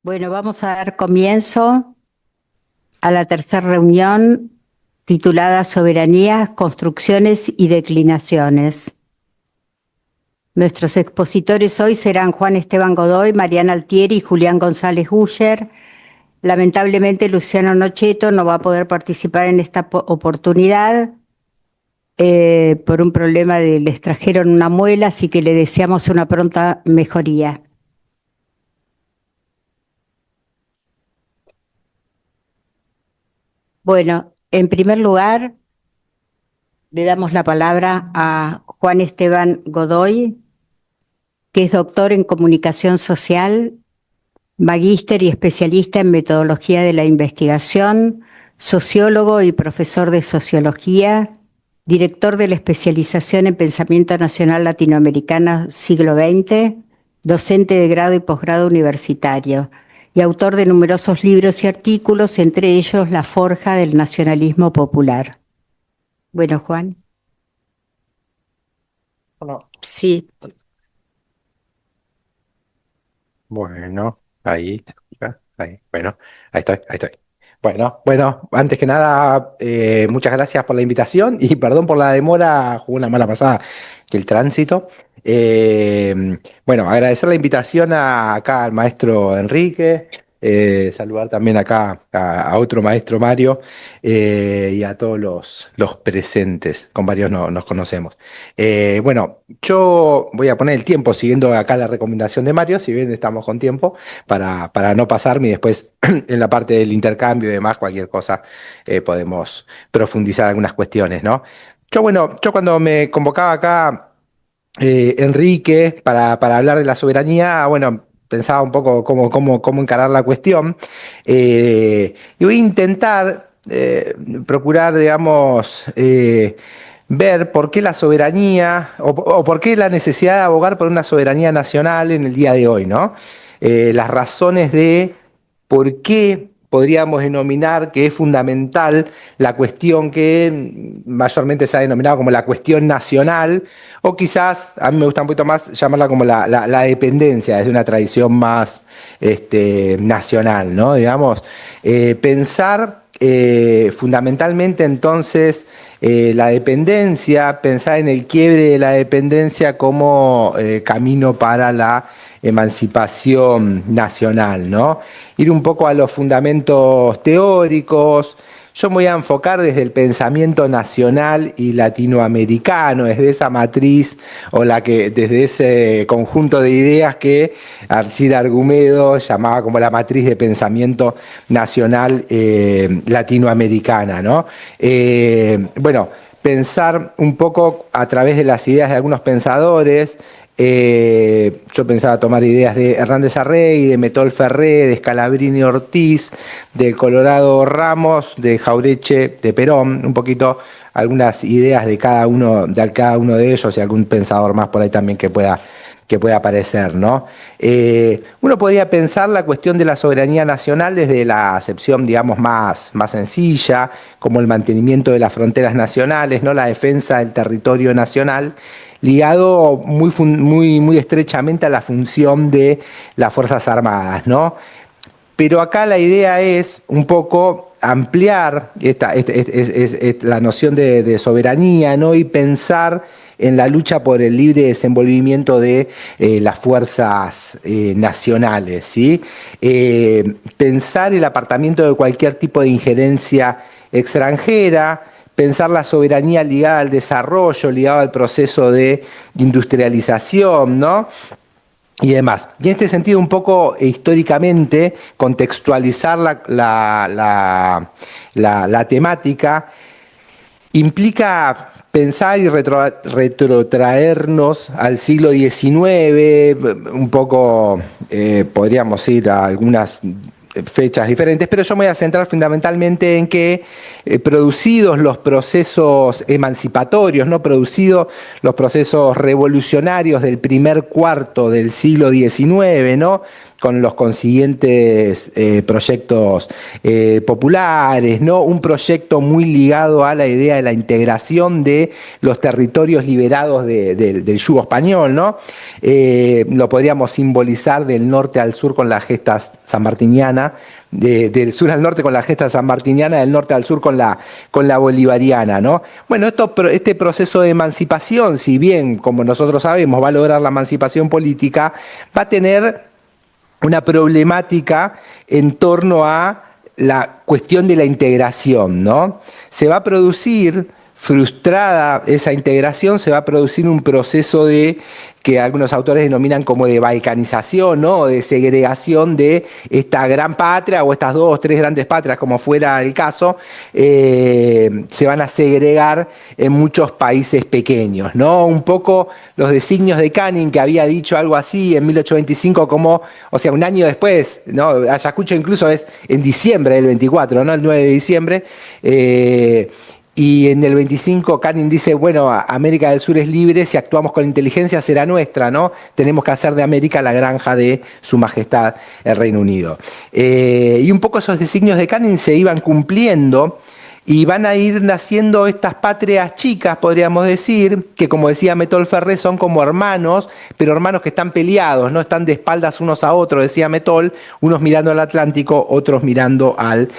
Bueno, vamos a dar comienzo a la tercera reunión titulada Soberanía, Construcciones y Declinaciones. Nuestros expositores hoy serán Juan Esteban Godoy, Mariana Altieri y Julián González Guller. Lamentablemente Luciano Nocheto no va a poder participar en esta oportunidad por un problema le extrajeron una muela, así que le deseamos una pronta mejoría. Bueno, en primer lugar, le damos la palabra a Juan Esteban Godoy, que es doctor en comunicación social, magíster y especialista en metodología de la investigación, sociólogo y profesor de sociología, director de la especialización en pensamiento nacional latinoamericano siglo XX, docente de grado y posgrado universitario y autor de numerosos libros y artículos, entre ellos La forja del nacionalismo popular. Bueno, Juan. No. Sí. Bueno, ahí, ahí. Bueno, ahí estoy, ahí estoy. Bueno, antes que nada, muchas gracias por la invitación y perdón por la demora, jugué una mala pasada que el tránsito. Bueno, agradecer la invitación acá al maestro Enrique, saludar también acá a otro maestro Mario y a todos los presentes, con varios nos conocemos. Bueno, yo voy a poner el tiempo siguiendo acá la recomendación de Mario, si bien estamos con tiempo, para no pasarme y después en la parte del intercambio y demás, cualquier cosa, podemos profundizar algunas cuestiones, ¿no? Yo cuando me convocaba acá Enrique para hablar de la soberanía, bueno, pensaba un poco cómo encarar la cuestión. Y voy a intentar procurar, digamos, ver por qué la soberanía o por qué la necesidad de abogar por una soberanía nacional en el día de hoy, ¿no? Las razones de por qué podríamos denominar que es fundamental la cuestión que mayormente se ha denominado como la cuestión nacional, o quizás, a mí me gusta un poquito más llamarla como la dependencia, desde una tradición más nacional, ¿no? Digamos, pensar fundamentalmente entonces la dependencia, pensar en el quiebre de la dependencia como camino para la emancipación nacional, ¿no? Ir un poco a los fundamentos teóricos. Yo me voy a enfocar desde el pensamiento nacional y latinoamericano, desde esa matriz o desde ese conjunto de ideas que Alcide Argumedo llamaba como la matriz de pensamiento nacional latinoamericana, ¿no? Bueno, pensar un poco a través de las ideas de algunos pensadores. Yo pensaba tomar ideas de Hernández Arrey, de Metol Ferré, de Scalabrini Ortiz, de Colorado Ramos, de Jaureche, de Perón, un poquito algunas ideas de cada uno de ellos y algún pensador más por ahí también que pueda aparecer, ¿no? Uno podría pensar la cuestión de la soberanía nacional desde la acepción, digamos, más sencilla, como el mantenimiento de las fronteras nacionales, ¿no? La defensa del territorio nacional, ligado muy estrechamente a la función de las Fuerzas Armadas, ¿no? Pero acá la idea es un poco ampliar la noción de soberanía, ¿no? Y pensar en la lucha por el libre desenvolvimiento de las fuerzas nacionales, ¿sí? Pensar el apartamiento de cualquier tipo de injerencia extranjera, pensar la soberanía ligada al desarrollo, ligada al proceso de industrialización, ¿no? Y demás. Y en este sentido, un poco históricamente, contextualizar la temática implica pensar y retrotraernos al siglo XIX, un poco podríamos ir a algunas fechas diferentes, pero yo me voy a centrar fundamentalmente en que producidos los procesos emancipatorios, no producidos los procesos revolucionarios del primer cuarto del siglo XIX, ¿no? con los consiguientes proyectos populares, ¿no? Un proyecto muy ligado a la idea de la integración de los territorios liberados del yugo español, ¿no? Lo podríamos simbolizar del norte al sur con la gesta sanmartiniana, del sur al norte con la gesta sanmartiniana, del norte al sur con la bolivariana, ¿no? Bueno, este proceso de emancipación, si bien, como nosotros sabemos, va a lograr la emancipación política, va a tener una problemática en torno a la cuestión de la integración, ¿no? Se va a producir, frustrada esa integración, se va a producir un proceso que algunos autores denominan como de balcanización, ¿no? O de segregación de esta gran patria o estas 2 o 3 grandes patrias, como fuera el caso, se van a segregar en muchos países pequeños, ¿no? Un poco los designios de Canning, que había dicho algo así en 1825, como, o sea, un año después, ¿no? Ayacucho incluso es en diciembre del 24, ¿no? El 9 de diciembre. Y en el 25 Canning dice, bueno, América del Sur es libre, si actuamos con inteligencia será nuestra, ¿no? Tenemos que hacer de América la granja de Su Majestad el Reino Unido. Y un poco esos designios de Canning se iban cumpliendo y van a ir naciendo estas patrias chicas, podríamos decir, que como decía Metol Ferré, son como hermanos, pero hermanos que están peleados, no están de espaldas unos a otros, decía Metol, unos mirando al Atlántico, otros mirando al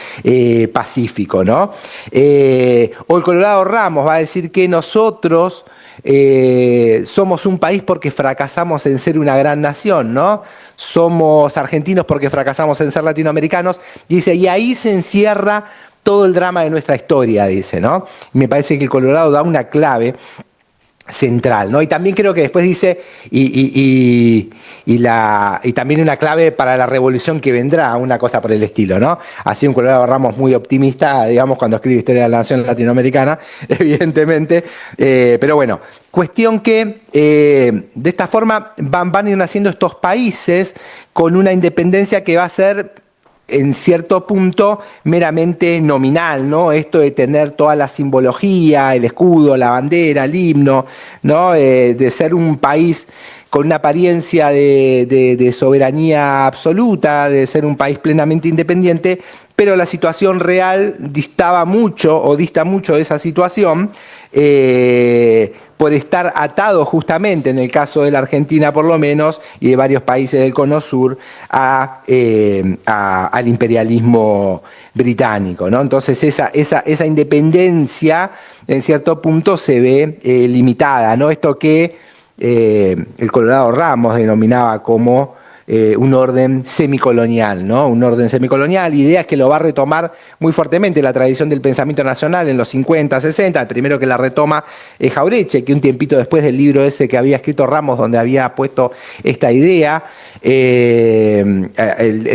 Pacífico, ¿no? O el Colorado Ramos va a decir que nosotros somos un país porque fracasamos en ser una gran nación, ¿no? Somos argentinos porque fracasamos en ser latinoamericanos, dice, y ahí se encierra todo el drama de nuestra historia, dice, ¿no? Y me parece que el Colorado da una clave central, ¿no? Y también creo que después dice, y también una clave para la revolución que vendrá, una cosa por el estilo, ¿no? Así un Colorado Ramos muy optimista, digamos, cuando escribe Historia de la Nación Latinoamericana, evidentemente, pero bueno, cuestión que de esta forma van a ir naciendo estos países con una independencia que va a ser en cierto punto meramente nominal, ¿no? Esto de tener toda la simbología, el escudo, la bandera, el himno, ¿no? De ser un país con una apariencia de soberanía absoluta, de ser un país plenamente independiente, pero la situación real dista mucho de esa situación, por estar atado justamente, en el caso de la Argentina por lo menos, y de varios países del Cono Sur, al imperialismo británico, ¿no? Entonces esa independencia, en cierto punto, se ve limitada, ¿no? Esto que el Colorado Ramos denominaba como un orden semicolonial, ¿no? Un orden semicolonial, ideas que lo va a retomar muy fuertemente la tradición del pensamiento nacional en los 50, 60, el primero que la retoma es Jauretche, que un tiempito después del libro ese que había escrito Ramos, donde había puesto esta idea, el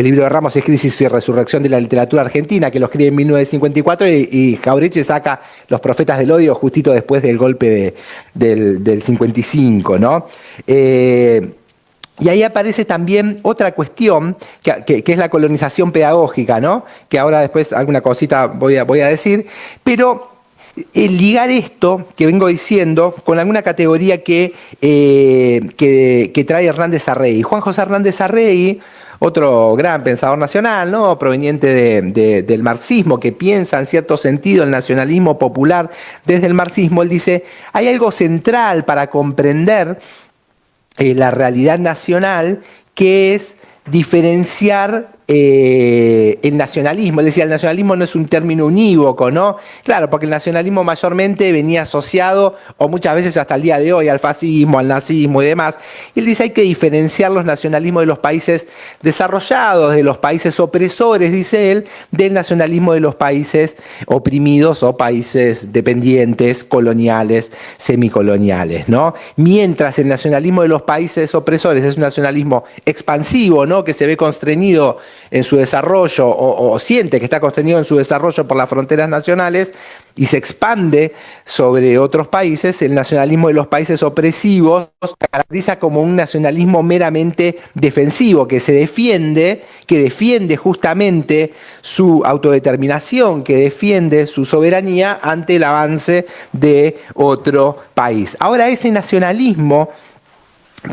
libro de Ramos es Crisis y Resurrección de la Literatura Argentina, que lo escribe en 1954, y Jauretche saca Los Profetas del Odio justito después del golpe del 55, ¿no? Y ahí aparece también otra cuestión, que es la colonización pedagógica, ¿no? Que ahora después alguna cosita voy a decir, pero ligar esto que vengo diciendo con alguna categoría que trae Hernández Arregui. Juan José Hernández Arregui, otro gran pensador nacional, ¿no? Proveniente del marxismo, que piensa en cierto sentido el nacionalismo popular desde el marxismo, él dice, hay algo central para comprender la realidad nacional, que es diferenciar el nacionalismo. Es decir, el nacionalismo no es un término unívoco, ¿no? Claro, porque el nacionalismo mayormente venía asociado, o muchas veces hasta el día de hoy, al fascismo, al nazismo y demás. Y él dice, hay que diferenciar los nacionalismos de los países desarrollados, de los países opresores, dice él, del nacionalismo de los países oprimidos o países dependientes, coloniales, semicoloniales, ¿no? Mientras el nacionalismo de los países opresores es un nacionalismo expansivo, ¿no? Que se ve constreñido en su desarrollo o siente que está constreñido en su desarrollo por las fronteras nacionales y se expande sobre otros países, el nacionalismo de los países opresivos se caracteriza como un nacionalismo meramente defensivo, que defiende justamente su autodeterminación, que defiende su soberanía ante el avance de otro país. Ahora, ese nacionalismo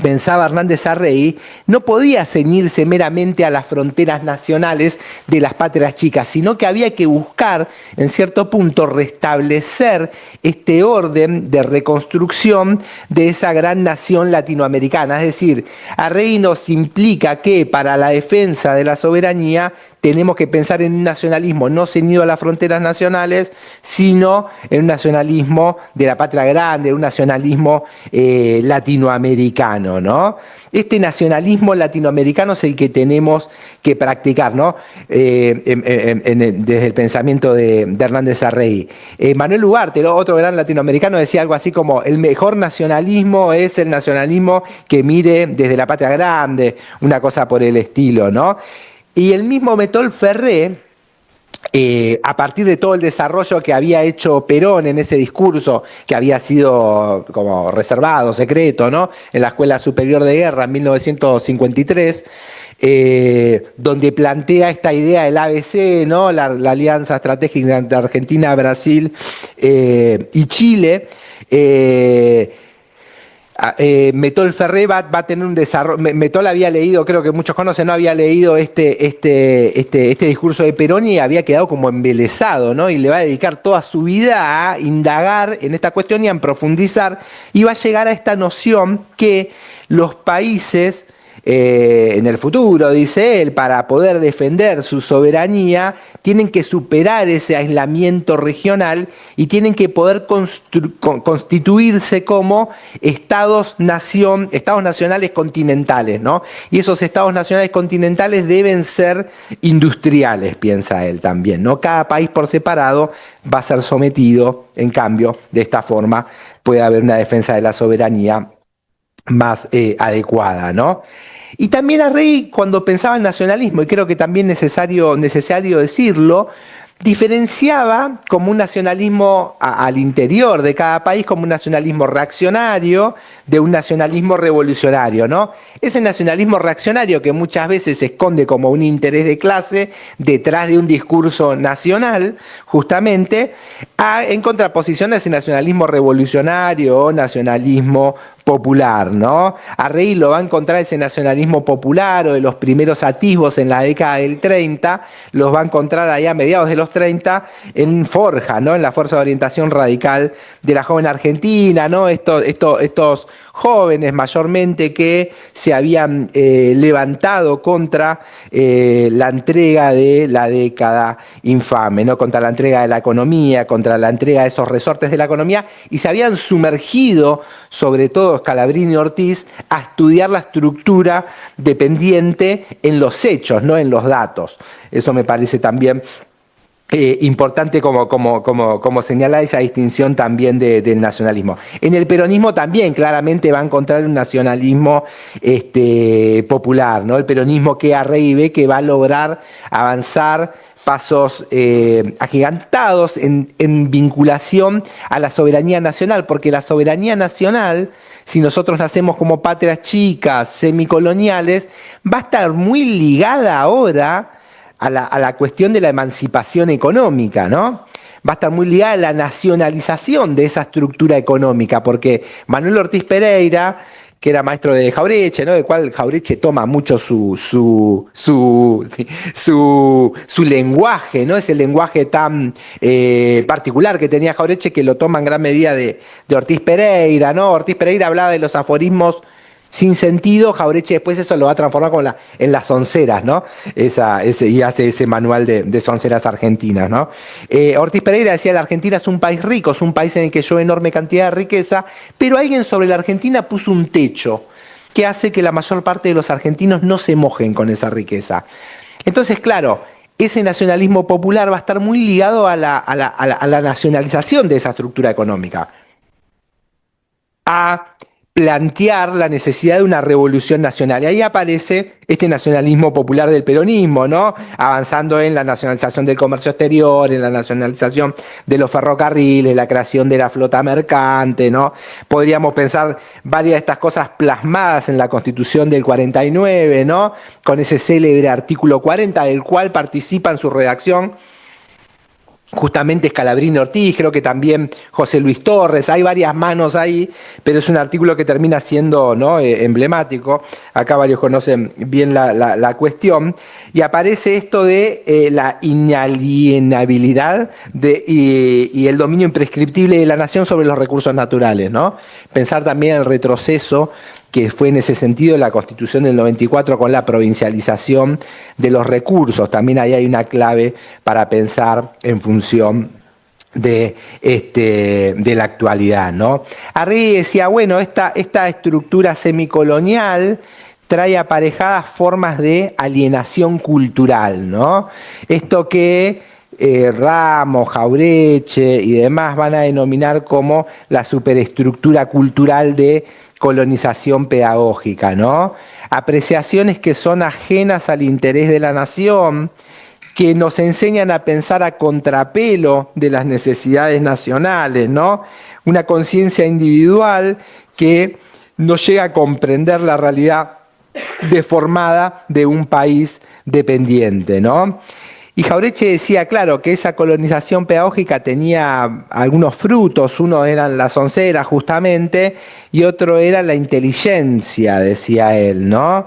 pensaba Hernández Arrey, no podía ceñirse meramente a las fronteras nacionales de las patrias chicas, sino que había que buscar, en cierto punto, restablecer este orden de reconstrucción de esa gran nación latinoamericana. Es decir, Arrey nos implica que para la defensa de la soberanía tenemos que pensar en un nacionalismo no ceñido a las fronteras nacionales, sino en un nacionalismo de la patria grande, un nacionalismo latinoamericano, ¿no? Este nacionalismo latinoamericano es el que tenemos que practicar, ¿no? Desde el pensamiento de Hernández Arrey. Manuel Ugarte, otro gran latinoamericano, decía algo así como: el mejor nacionalismo es el nacionalismo que mire desde la patria grande, una cosa por el estilo, ¿no? Y el mismo Metol Ferré, a partir de todo el desarrollo que había hecho Perón en ese discurso, que había sido como reservado, secreto, ¿no? En la Escuela Superior de Guerra en 1953, donde plantea esta idea del ABC, ¿no? La alianza estratégica entre Argentina, Brasil y Chile. Metol Ferré va a tener un desarrollo. Metol había leído, creo que muchos conocen, no había leído este discurso de Perón y había quedado como embelesado, ¿no? Y le va a dedicar toda su vida a indagar en esta cuestión y a profundizar, y va a llegar a esta noción que los países en el futuro, dice él, para poder defender su soberanía, tienen que superar ese aislamiento regional y tienen que poder constituirse como estados nacionales continentales, ¿no? Y esos estados nacionales continentales deben ser industriales, piensa él también, ¿no? Cada país por separado va a ser sometido, en cambio, de esta forma puede haber una defensa de la soberanía más adecuada, ¿no? Y también Arrey, cuando pensaba en nacionalismo, y creo que también necesario decirlo, diferenciaba como un nacionalismo al interior de cada país, como un nacionalismo reaccionario de un nacionalismo revolucionario, ¿no? Ese nacionalismo reaccionario que muchas veces se esconde como un interés de clase detrás de un discurso nacional, justamente, en contraposición a ese nacionalismo revolucionario o nacionalismo popular, ¿no? Arrey lo va a encontrar ese nacionalismo popular o de los primeros atisbos en la década del 30, los va a encontrar allá a mediados de los 30 en Forja, ¿no? En la Fuerza de Orientación Radical de la Joven Argentina, ¿no? Estos jóvenes mayormente que se habían levantado contra la entrega de la década infame, ¿no? Contra la entrega de la economía, contra la entrega de esos resortes de la economía, y se habían sumergido, sobre todo Scalabrini y Ortiz, a estudiar la estructura dependiente en los hechos, no en los datos. Eso me parece también importante como señala esa distinción también del nacionalismo. En el peronismo también claramente va a encontrar un nacionalismo popular, ¿no? El peronismo que Arrey ve que va a lograr avanzar pasos agigantados en vinculación a la soberanía nacional, porque la soberanía nacional, si nosotros nacemos como patrias chicas, semicoloniales, va a estar muy ligada ahora a la cuestión de la emancipación económica, ¿no? Va a estar muy ligada a la nacionalización de esa estructura económica, porque Manuel Ortiz Pereira, que era maestro de Jaureche, ¿no? Del cual Jaureche toma mucho su lenguaje, ¿no? Ese lenguaje tan particular que tenía Jaureche, que lo toma en gran medida de Ortiz Pereira, ¿no? Ortiz Pereira hablaba de los aforismos sin sentido, Jaureche después eso lo va a transformar como en las sonceras, ¿no? Y hace ese manual de sonceras argentinas, ¿no? Ortiz Pereira decía: la Argentina es un país rico, es un país en el que llueve enorme cantidad de riqueza, pero alguien sobre la Argentina puso un techo que hace que la mayor parte de los argentinos no se mojen con esa riqueza. Entonces, claro, ese nacionalismo popular va a estar muy ligado a la nacionalización de esa estructura económica, a plantear la necesidad de una revolución nacional. Y ahí aparece este nacionalismo popular del peronismo, ¿no? Avanzando en la nacionalización del comercio exterior, en la nacionalización de los ferrocarriles, la creación de la flota mercante, ¿no? Podríamos pensar varias de estas cosas plasmadas en la Constitución del 49, ¿no? Con ese célebre artículo 40, del cual participa en su redacción justamente Scalabrini Ortiz, creo que también José Luis Torres, hay varias manos ahí, pero es un artículo que termina siendo, ¿no?, emblemático. Acá varios conocen bien la cuestión, y aparece esto de la inalienabilidad y el dominio imprescriptible de la nación sobre los recursos naturales, ¿no? Pensar también el retroceso que fue en ese sentido la Constitución del 94 con la provincialización de los recursos. También ahí hay una clave para pensar en función de la actualidad, ¿no? Arregui decía, bueno, esta estructura semicolonial trae aparejadas formas de alienación cultural, ¿no? Esto que Ramos, Jaureche y demás van a denominar como la superestructura cultural de colonización pedagógica, ¿no? Apreciaciones que son ajenas al interés de la nación, que nos enseñan a pensar a contrapelo de las necesidades nacionales, ¿no? Una conciencia individual que no llega a comprender la realidad deformada de un país dependiente, ¿no? Y Jaureche decía, claro, que esa colonización pedagógica tenía algunos frutos, uno eran las onceras justamente, y otro era la inteligencia, decía él, ¿no?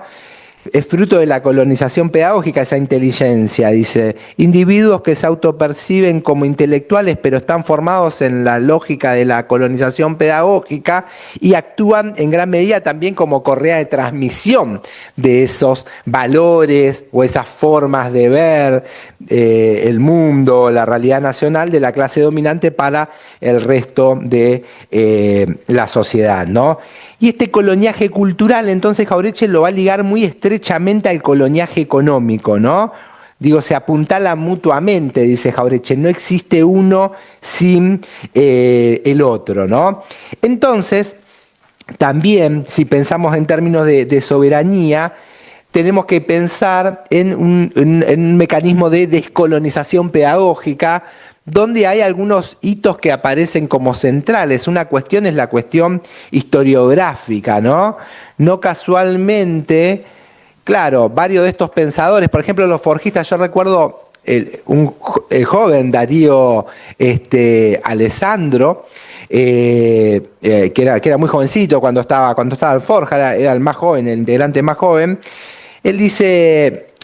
Es fruto de la colonización pedagógica esa inteligencia, dice. Individuos que se autoperciben como intelectuales, pero están formados en la lógica de la colonización pedagógica y actúan en gran medida también como correa de transmisión de esos valores o esas formas de ver el mundo, la realidad nacional de la clase dominante para el resto de la sociedad, ¿no? Y este coloniaje cultural, entonces Jaureche lo va a ligar muy estrechamente al coloniaje económico, ¿no? Digo, se apuntala mutuamente, dice Jaureche, no existe uno sin el otro, ¿no? Entonces, también, si pensamos en términos de soberanía, tenemos que pensar en un mecanismo de descolonización pedagógica, donde hay algunos hitos que aparecen como centrales. Una cuestión es la cuestión historiográfica, ¿no? No casualmente, claro, varios de estos pensadores, por ejemplo, los forjistas, yo recuerdo el joven Darío Alessandro, que era muy jovencito cuando estaba en Forja, era el más joven, el integrante más joven. Él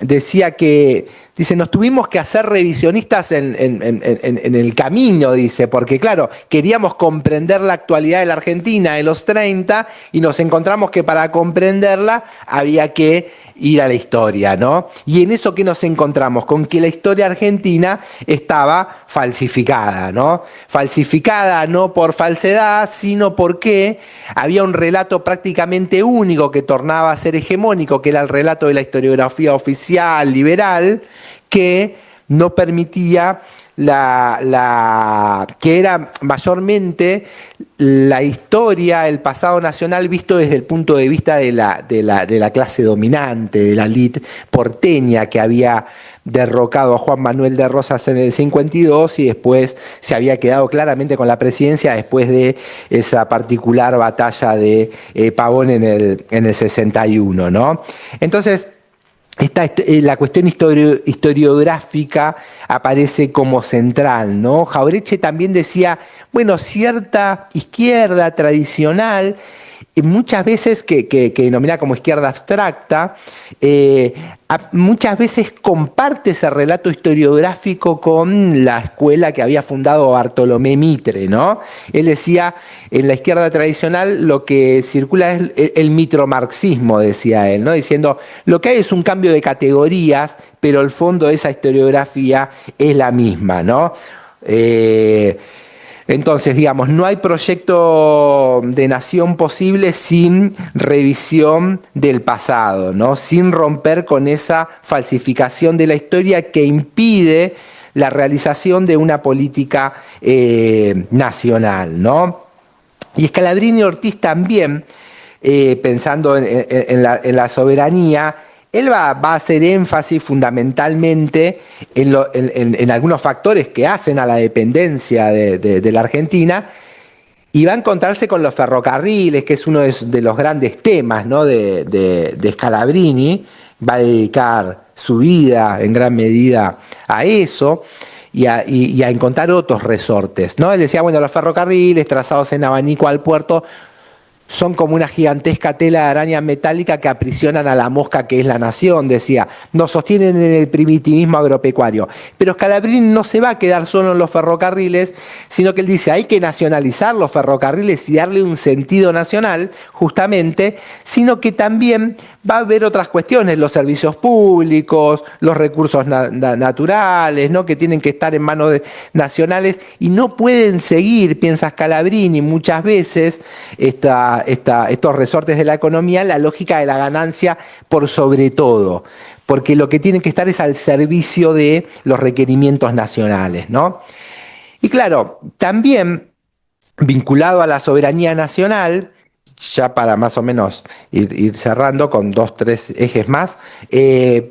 decía que, nos tuvimos que hacer revisionistas en el camino, dice, porque claro, queríamos comprender la actualidad de la Argentina de los 30 y nos encontramos que para comprenderla había que ir a la historia, ¿no? Y en eso que nos encontramos, con que la historia argentina estaba falsificada, ¿no? Falsificada no por falsedad, sino porque había un relato prácticamente único que tornaba a ser hegemónico, que era el relato de la historiografía oficial, liberal, que no permitía que era mayormente la historia, el pasado nacional visto desde el punto de vista de la clase dominante, de la élite porteña que había derrocado a Juan Manuel de Rosas en el 52 y después se había quedado claramente con la presidencia después de esa particular batalla de Pavón en el 61, ¿no? Entonces, la cuestión historiográfica aparece como central, ¿no? Jaureche también decía, bueno, cierta izquierda tradicional, muchas veces que denomina como izquierda abstracta, muchas veces comparte ese relato historiográfico con la escuela que había fundado Bartolomé Mitre, ¿no? Él decía, en la izquierda tradicional lo que circula es el mitromarxismo, decía él, ¿no? Diciendo, lo que hay es un cambio de categorías, pero el fondo de esa historiografía es la misma, ¿no? Entonces, digamos, no hay proyecto de nación posible sin revisión del pasado, ¿no? Sin romper con esa falsificación de la historia que impide la realización de una política nacional, ¿no? Y Scalabrini Ortiz también, pensando en la soberanía, él va a hacer énfasis fundamentalmente en algunos factores que hacen a la dependencia de la Argentina y va a encontrarse con los ferrocarriles, que es uno de los grandes temas, ¿no?, de Scalabrini. Va a dedicar su vida en gran medida a eso. y a encontrar otros resortes, ¿no? Él decía, bueno, los ferrocarriles trazados en abanico al puerto son como una gigantesca tela de araña metálica que aprisionan a la mosca que es la nación, decía. Nos sostienen en el primitivismo agropecuario. Pero Scalabrini no se va a quedar solo en los ferrocarriles, sino que él dice, hay que nacionalizar los ferrocarriles y darle un sentido nacional, justamente, sino que también va a haber otras cuestiones, los servicios públicos, los recursos naturales, ¿no? Que tienen que estar en manos nacionales y no pueden seguir, piensa Scalabrini muchas veces, estos resortes de la economía, la lógica de la ganancia por sobre todo, porque lo que tienen que estar es al servicio de los requerimientos nacionales, ¿no? Y claro, también vinculado a la soberanía nacional, ya para más o menos ir cerrando con 2, 3 ejes más,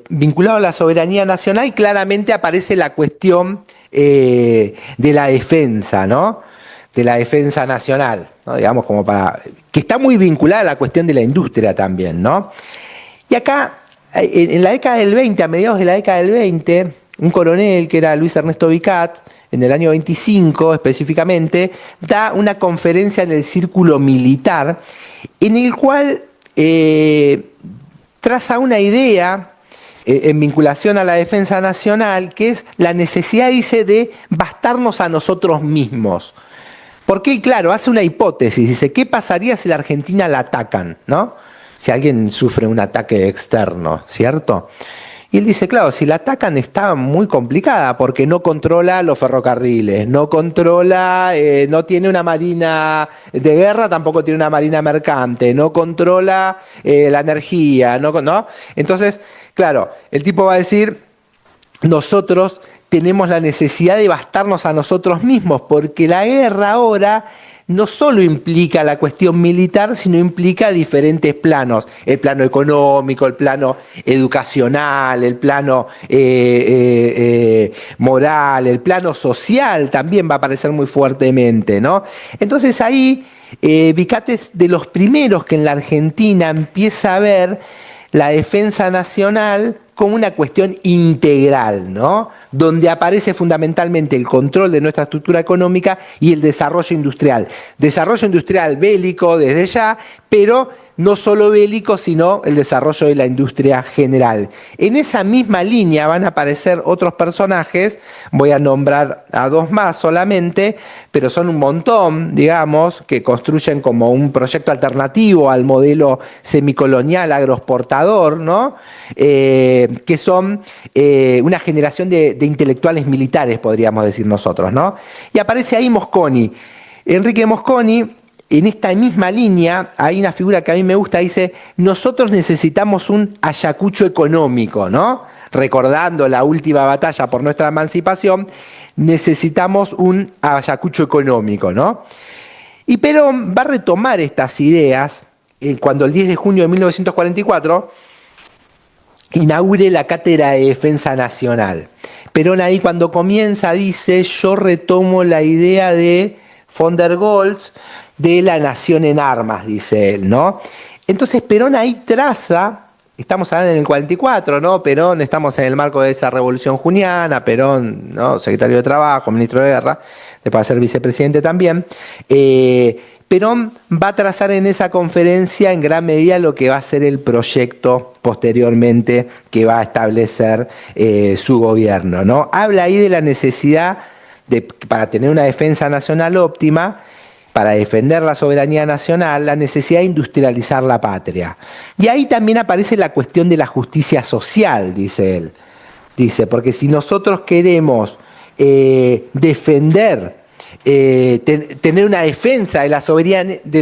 vinculado a la soberanía nacional, claramente aparece la cuestión de la defensa, ¿no? De la defensa nacional, ¿no? Digamos, como para que está muy vinculada a la cuestión de la industria también, ¿no? Y acá, en la década del 20, a mediados de la década del 20, un coronel que era Luis Ernesto Vicat, en el año 25 específicamente, da una conferencia en el Círculo Militar, en el cual traza una idea en vinculación a la defensa nacional, que es la necesidad, dice, de bastarnos a nosotros mismos. Porque, claro, hace una hipótesis, dice, ¿qué pasaría si la Argentina la atacan, ¿no? Si alguien sufre un ataque externo, ¿cierto? Y él dice, claro, si la atacan está muy complicada porque no controla los ferrocarriles, no controla, no tiene una marina de guerra, tampoco tiene una marina mercante, no controla la energía, ¿no? Entonces, claro, el tipo va a decir, nosotros tenemos la necesidad de bastarnos a nosotros mismos, porque la guerra ahora no solo implica la cuestión militar, sino implica diferentes planos, el plano económico, el plano educacional, el plano moral, el plano social también va a aparecer muy fuertemente, ¿no? Entonces ahí Vicat es de los primeros que en la Argentina empieza a ver la defensa nacional como una cuestión integral, ¿no? Donde aparece fundamentalmente el control de nuestra estructura económica y el desarrollo industrial. Desarrollo industrial bélico desde ya, pero no solo bélico, sino el desarrollo de la industria general. En esa misma línea van a aparecer otros personajes, voy a nombrar a 2 más solamente, pero son un montón, digamos, que construyen como un proyecto alternativo al modelo semicolonial agroexportador, ¿no? Que son una generación de intelectuales militares, podríamos decir nosotros, ¿no? Y aparece ahí Mosconi. Enrique Mosconi, en esta misma línea, hay una figura que a mí me gusta, dice, nosotros necesitamos un Ayacucho económico, ¿no? Recordando la última batalla por nuestra emancipación, necesitamos un Ayacucho económico, ¿no? Y Perón va a retomar estas ideas cuando el 10 de junio de 1944 inaugure la Cátedra de Defensa Nacional. Perón ahí cuando comienza dice, yo retomo la idea de von der Goltz de la nación en armas, dice él, ¿no? Entonces Perón ahí traza, estamos hablando en el 44, ¿no? Perón, estamos en el marco de esa revolución juniana, Perón, ¿no? Secretario de Trabajo, ministro de Guerra, después de ser vicepresidente también. Perón va a trazar en esa conferencia en gran medida lo que va a ser el proyecto posteriormente que va a establecer su gobierno, ¿no? Habla ahí de la necesidad para tener una defensa nacional óptima, para defender la soberanía nacional, la necesidad de industrializar la patria. Y ahí también aparece la cuestión de la justicia social, dice él. Dice, porque si nosotros queremos defender, tener una defensa de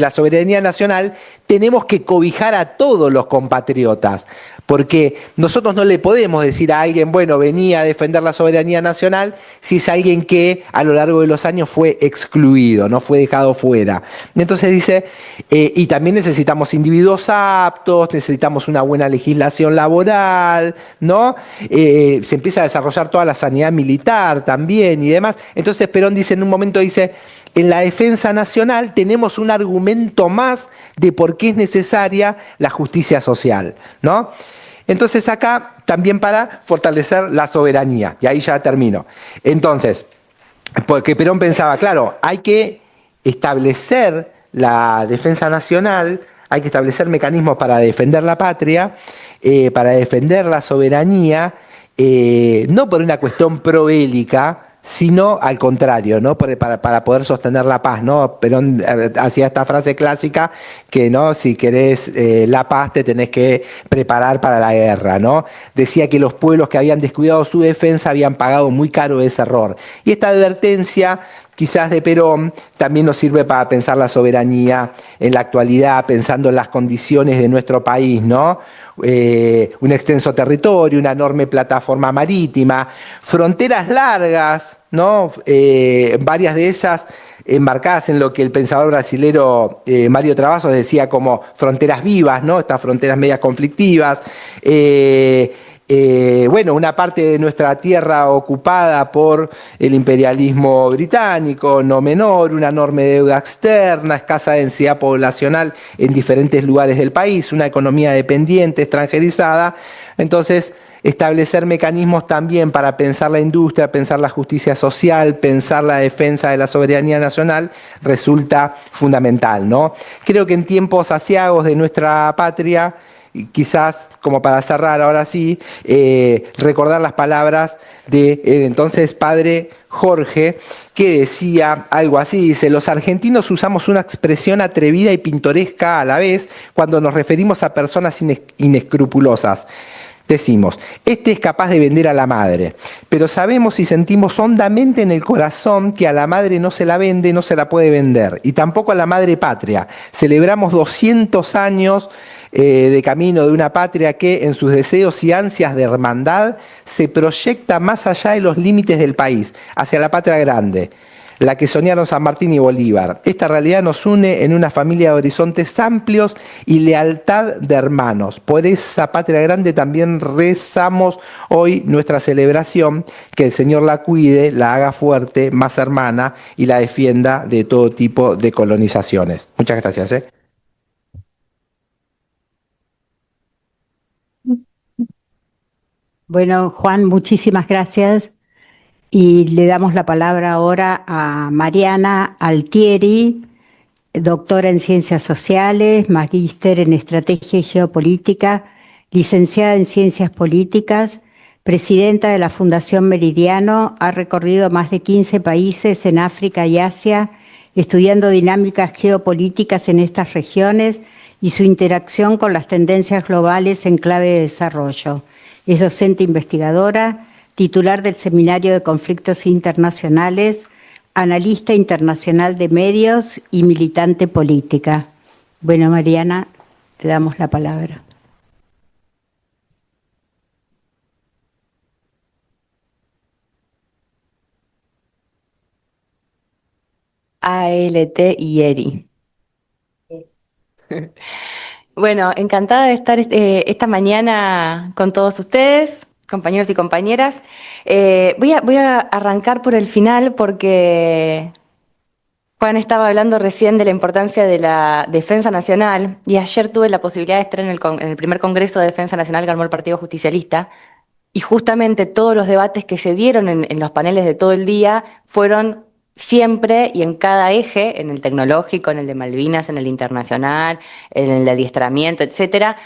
la soberanía nacional, tenemos que cobijar a todos los compatriotas, porque nosotros no le podemos decir a alguien, bueno, venía a defender la soberanía nacional, si es alguien que a lo largo de los años fue excluido, no fue dejado fuera. Entonces dice, y también necesitamos individuos aptos, necesitamos una buena legislación laboral, ¿no? Se empieza a desarrollar toda la sanidad militar también y demás. Entonces Perón dice en un momento, dice, en la defensa nacional tenemos un argumento más de por qué es necesaria la justicia social, ¿no? Entonces acá también para fortalecer la soberanía. Y ahí ya termino. Entonces, porque Perón pensaba, claro, hay que establecer la defensa nacional, hay que establecer mecanismos para defender la patria, para defender la soberanía, no por una cuestión probélica, sino al contrario, ¿no? Para poder sostener la paz, ¿no? Perón hacía esta frase clásica que, ¿no? Si querés la paz te tenés que preparar para la guerra, ¿no? Decía que los pueblos que habían descuidado su defensa habían pagado muy caro ese error. Y esta advertencia quizás de Perón también nos sirve para pensar la soberanía en la actualidad, pensando en las condiciones de nuestro país, ¿no? Un extenso territorio, una enorme plataforma marítima, fronteras largas, ¿no? Varias de esas embarcadas en lo que el pensador brasilero Mario Travassos decía como fronteras vivas, ¿no? Estas fronteras medias conflictivas. Bueno, una parte de nuestra tierra ocupada por el imperialismo británico, no menor, una enorme deuda externa, escasa densidad poblacional en diferentes lugares del país, una economía dependiente, extranjerizada. Entonces, establecer mecanismos también para pensar la industria, pensar la justicia social, pensar la defensa de la soberanía nacional resulta fundamental, ¿no? Creo que en tiempos aciagos de nuestra patria, y quizás, como para cerrar ahora sí, recordar las palabras del entonces padre Jorge, que decía algo así, dice: los argentinos usamos una expresión atrevida y pintoresca a la vez cuando nos referimos a personas inescrupulosas. Decimos, este es capaz de vender a la madre, pero sabemos y sentimos hondamente en el corazón que a la madre no se la vende, no se la puede vender, y tampoco a la madre patria. Celebramos 200 años de camino de una patria que en sus deseos y ansias de hermandad se proyecta más allá de los límites del país, hacia la patria grande, la que soñaron San Martín y Bolívar. Esta realidad nos une en una familia de horizontes amplios y lealtad de hermanos. Por esa patria grande también rezamos hoy nuestra celebración, que el Señor la cuide, la haga fuerte, más hermana y la defienda de todo tipo de colonizaciones. Muchas gracias. Bueno, Juan, muchísimas gracias. Y le damos la palabra ahora a Mariana Altieri, doctora en Ciencias Sociales, magíster en Estrategia y Geopolítica, licenciada en Ciencias Políticas, presidenta de la Fundación Meridiano, ha recorrido más de 15 países en África y Asia, estudiando dinámicas geopolíticas en estas regiones y su interacción con las tendencias globales en clave de desarrollo. Es docente investigadora, titular del Seminario de Conflictos Internacionales, analista internacional de medios y militante política. Bueno, Mariana, te damos la palabra. ALT y ERI. Bueno, encantada de estar esta mañana con todos ustedes, compañeros y compañeras. Voy a arrancar por el final porque Juan estaba hablando recién de la importancia de la defensa nacional y ayer tuve la posibilidad de estar en el primer Congreso de Defensa Nacional que armó el Partido Justicialista. Y justamente todos los debates que se dieron en los paneles de todo el día fueron siempre y en cada eje, en el tecnológico, en el de Malvinas, en el internacional, en el de adiestramiento, etcétera,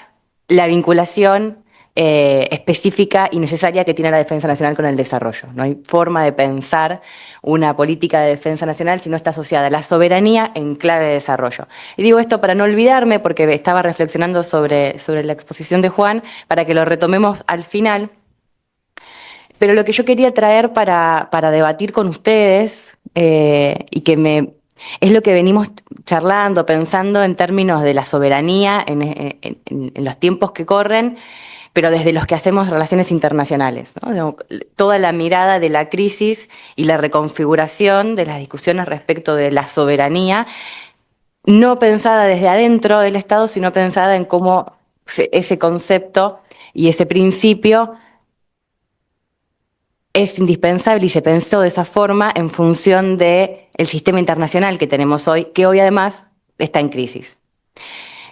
la vinculación específica y necesaria que tiene la defensa nacional con el desarrollo. No hay forma de pensar una política de defensa nacional si no está asociada a la soberanía en clave de desarrollo. Y digo esto para no olvidarme, porque estaba reflexionando sobre la exposición de Juan, para que lo retomemos al final. Pero lo que yo quería traer para debatir con ustedes, y que es lo que venimos charlando, pensando en términos de la soberanía en los tiempos que corren, pero desde los que hacemos relaciones internacionales, ¿no? Toda la mirada de la crisis y la reconfiguración de las discusiones respecto de la soberanía, no pensada desde adentro del Estado, sino pensada en cómo ese concepto y ese principio es indispensable y se pensó de esa forma en función del sistema internacional que tenemos hoy, que hoy además está en crisis.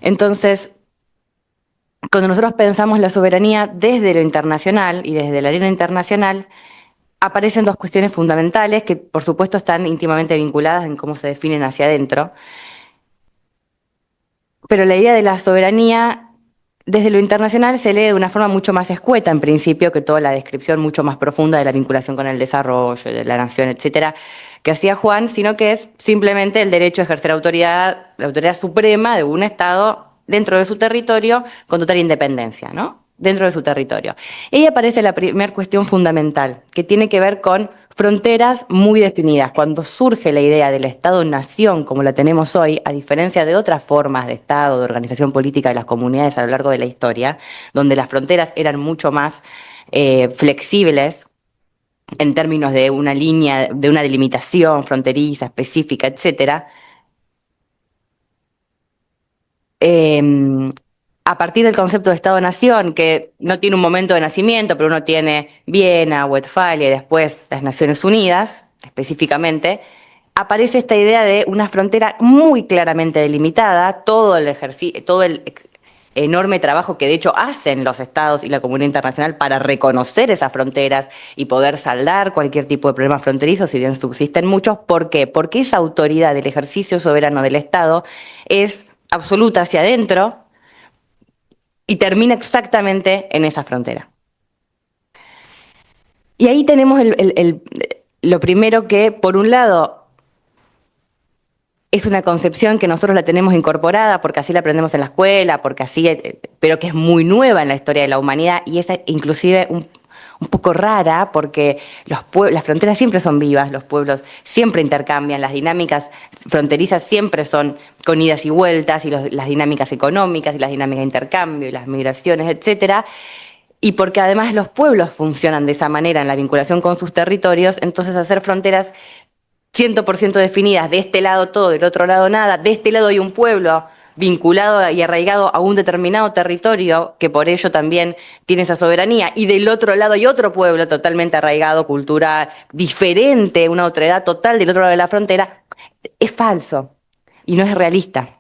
Entonces, cuando nosotros pensamos la soberanía desde lo internacional y desde la arena internacional, aparecen dos cuestiones fundamentales que por supuesto están íntimamente vinculadas en cómo se definen hacia adentro. Pero la idea de la soberanía desde lo internacional se lee de una forma mucho más escueta, en principio, que toda la descripción mucho más profunda de la vinculación con el desarrollo, de la nación, etcétera, que hacía Juan, sino que es simplemente el derecho a ejercer autoridad, la autoridad suprema de un Estado dentro de su territorio con total independencia, ¿no? Dentro de su territorio. Y ahí aparece la primera cuestión fundamental, que tiene que ver con fronteras muy definidas. Cuando surge la idea del Estado-nación como la tenemos hoy, a diferencia de otras formas de Estado, de organización política de las comunidades a lo largo de la historia, donde las fronteras eran mucho más flexibles en términos de una línea, de una delimitación fronteriza específica, etcétera, a partir del concepto de Estado-Nación, que no tiene un momento de nacimiento, pero uno tiene Viena, Westfalia y después las Naciones Unidas, específicamente, aparece esta idea de una frontera muy claramente delimitada, todo el enorme trabajo que de hecho hacen los estados y la comunidad internacional para reconocer esas fronteras y poder saldar cualquier tipo de problemas fronterizos, si bien subsisten muchos. ¿Por qué? Porque esa autoridad del ejercicio soberano del Estado es absoluta hacia adentro y termina exactamente en esa frontera. Y ahí tenemos lo primero que, por un lado, es una concepción que nosotros la tenemos incorporada porque así la aprendemos en la escuela, porque así, pero que es muy nueva en la historia de la humanidad y es inclusive un poco rara porque las fronteras siempre son vivas, los pueblos siempre intercambian, las dinámicas fronterizas siempre son con idas y vueltas y las dinámicas económicas y las dinámicas de intercambio y las migraciones, etcétera. Y porque además los pueblos funcionan de esa manera en la vinculación con sus territorios, entonces hacer fronteras 100% definidas, de este lado todo, del otro lado nada, de este lado hay un pueblo vinculado y arraigado a un determinado territorio, que por ello también tiene esa soberanía, y del otro lado hay otro pueblo totalmente arraigado, cultura diferente, una otredad total del otro lado de la frontera, es falso y no es realista.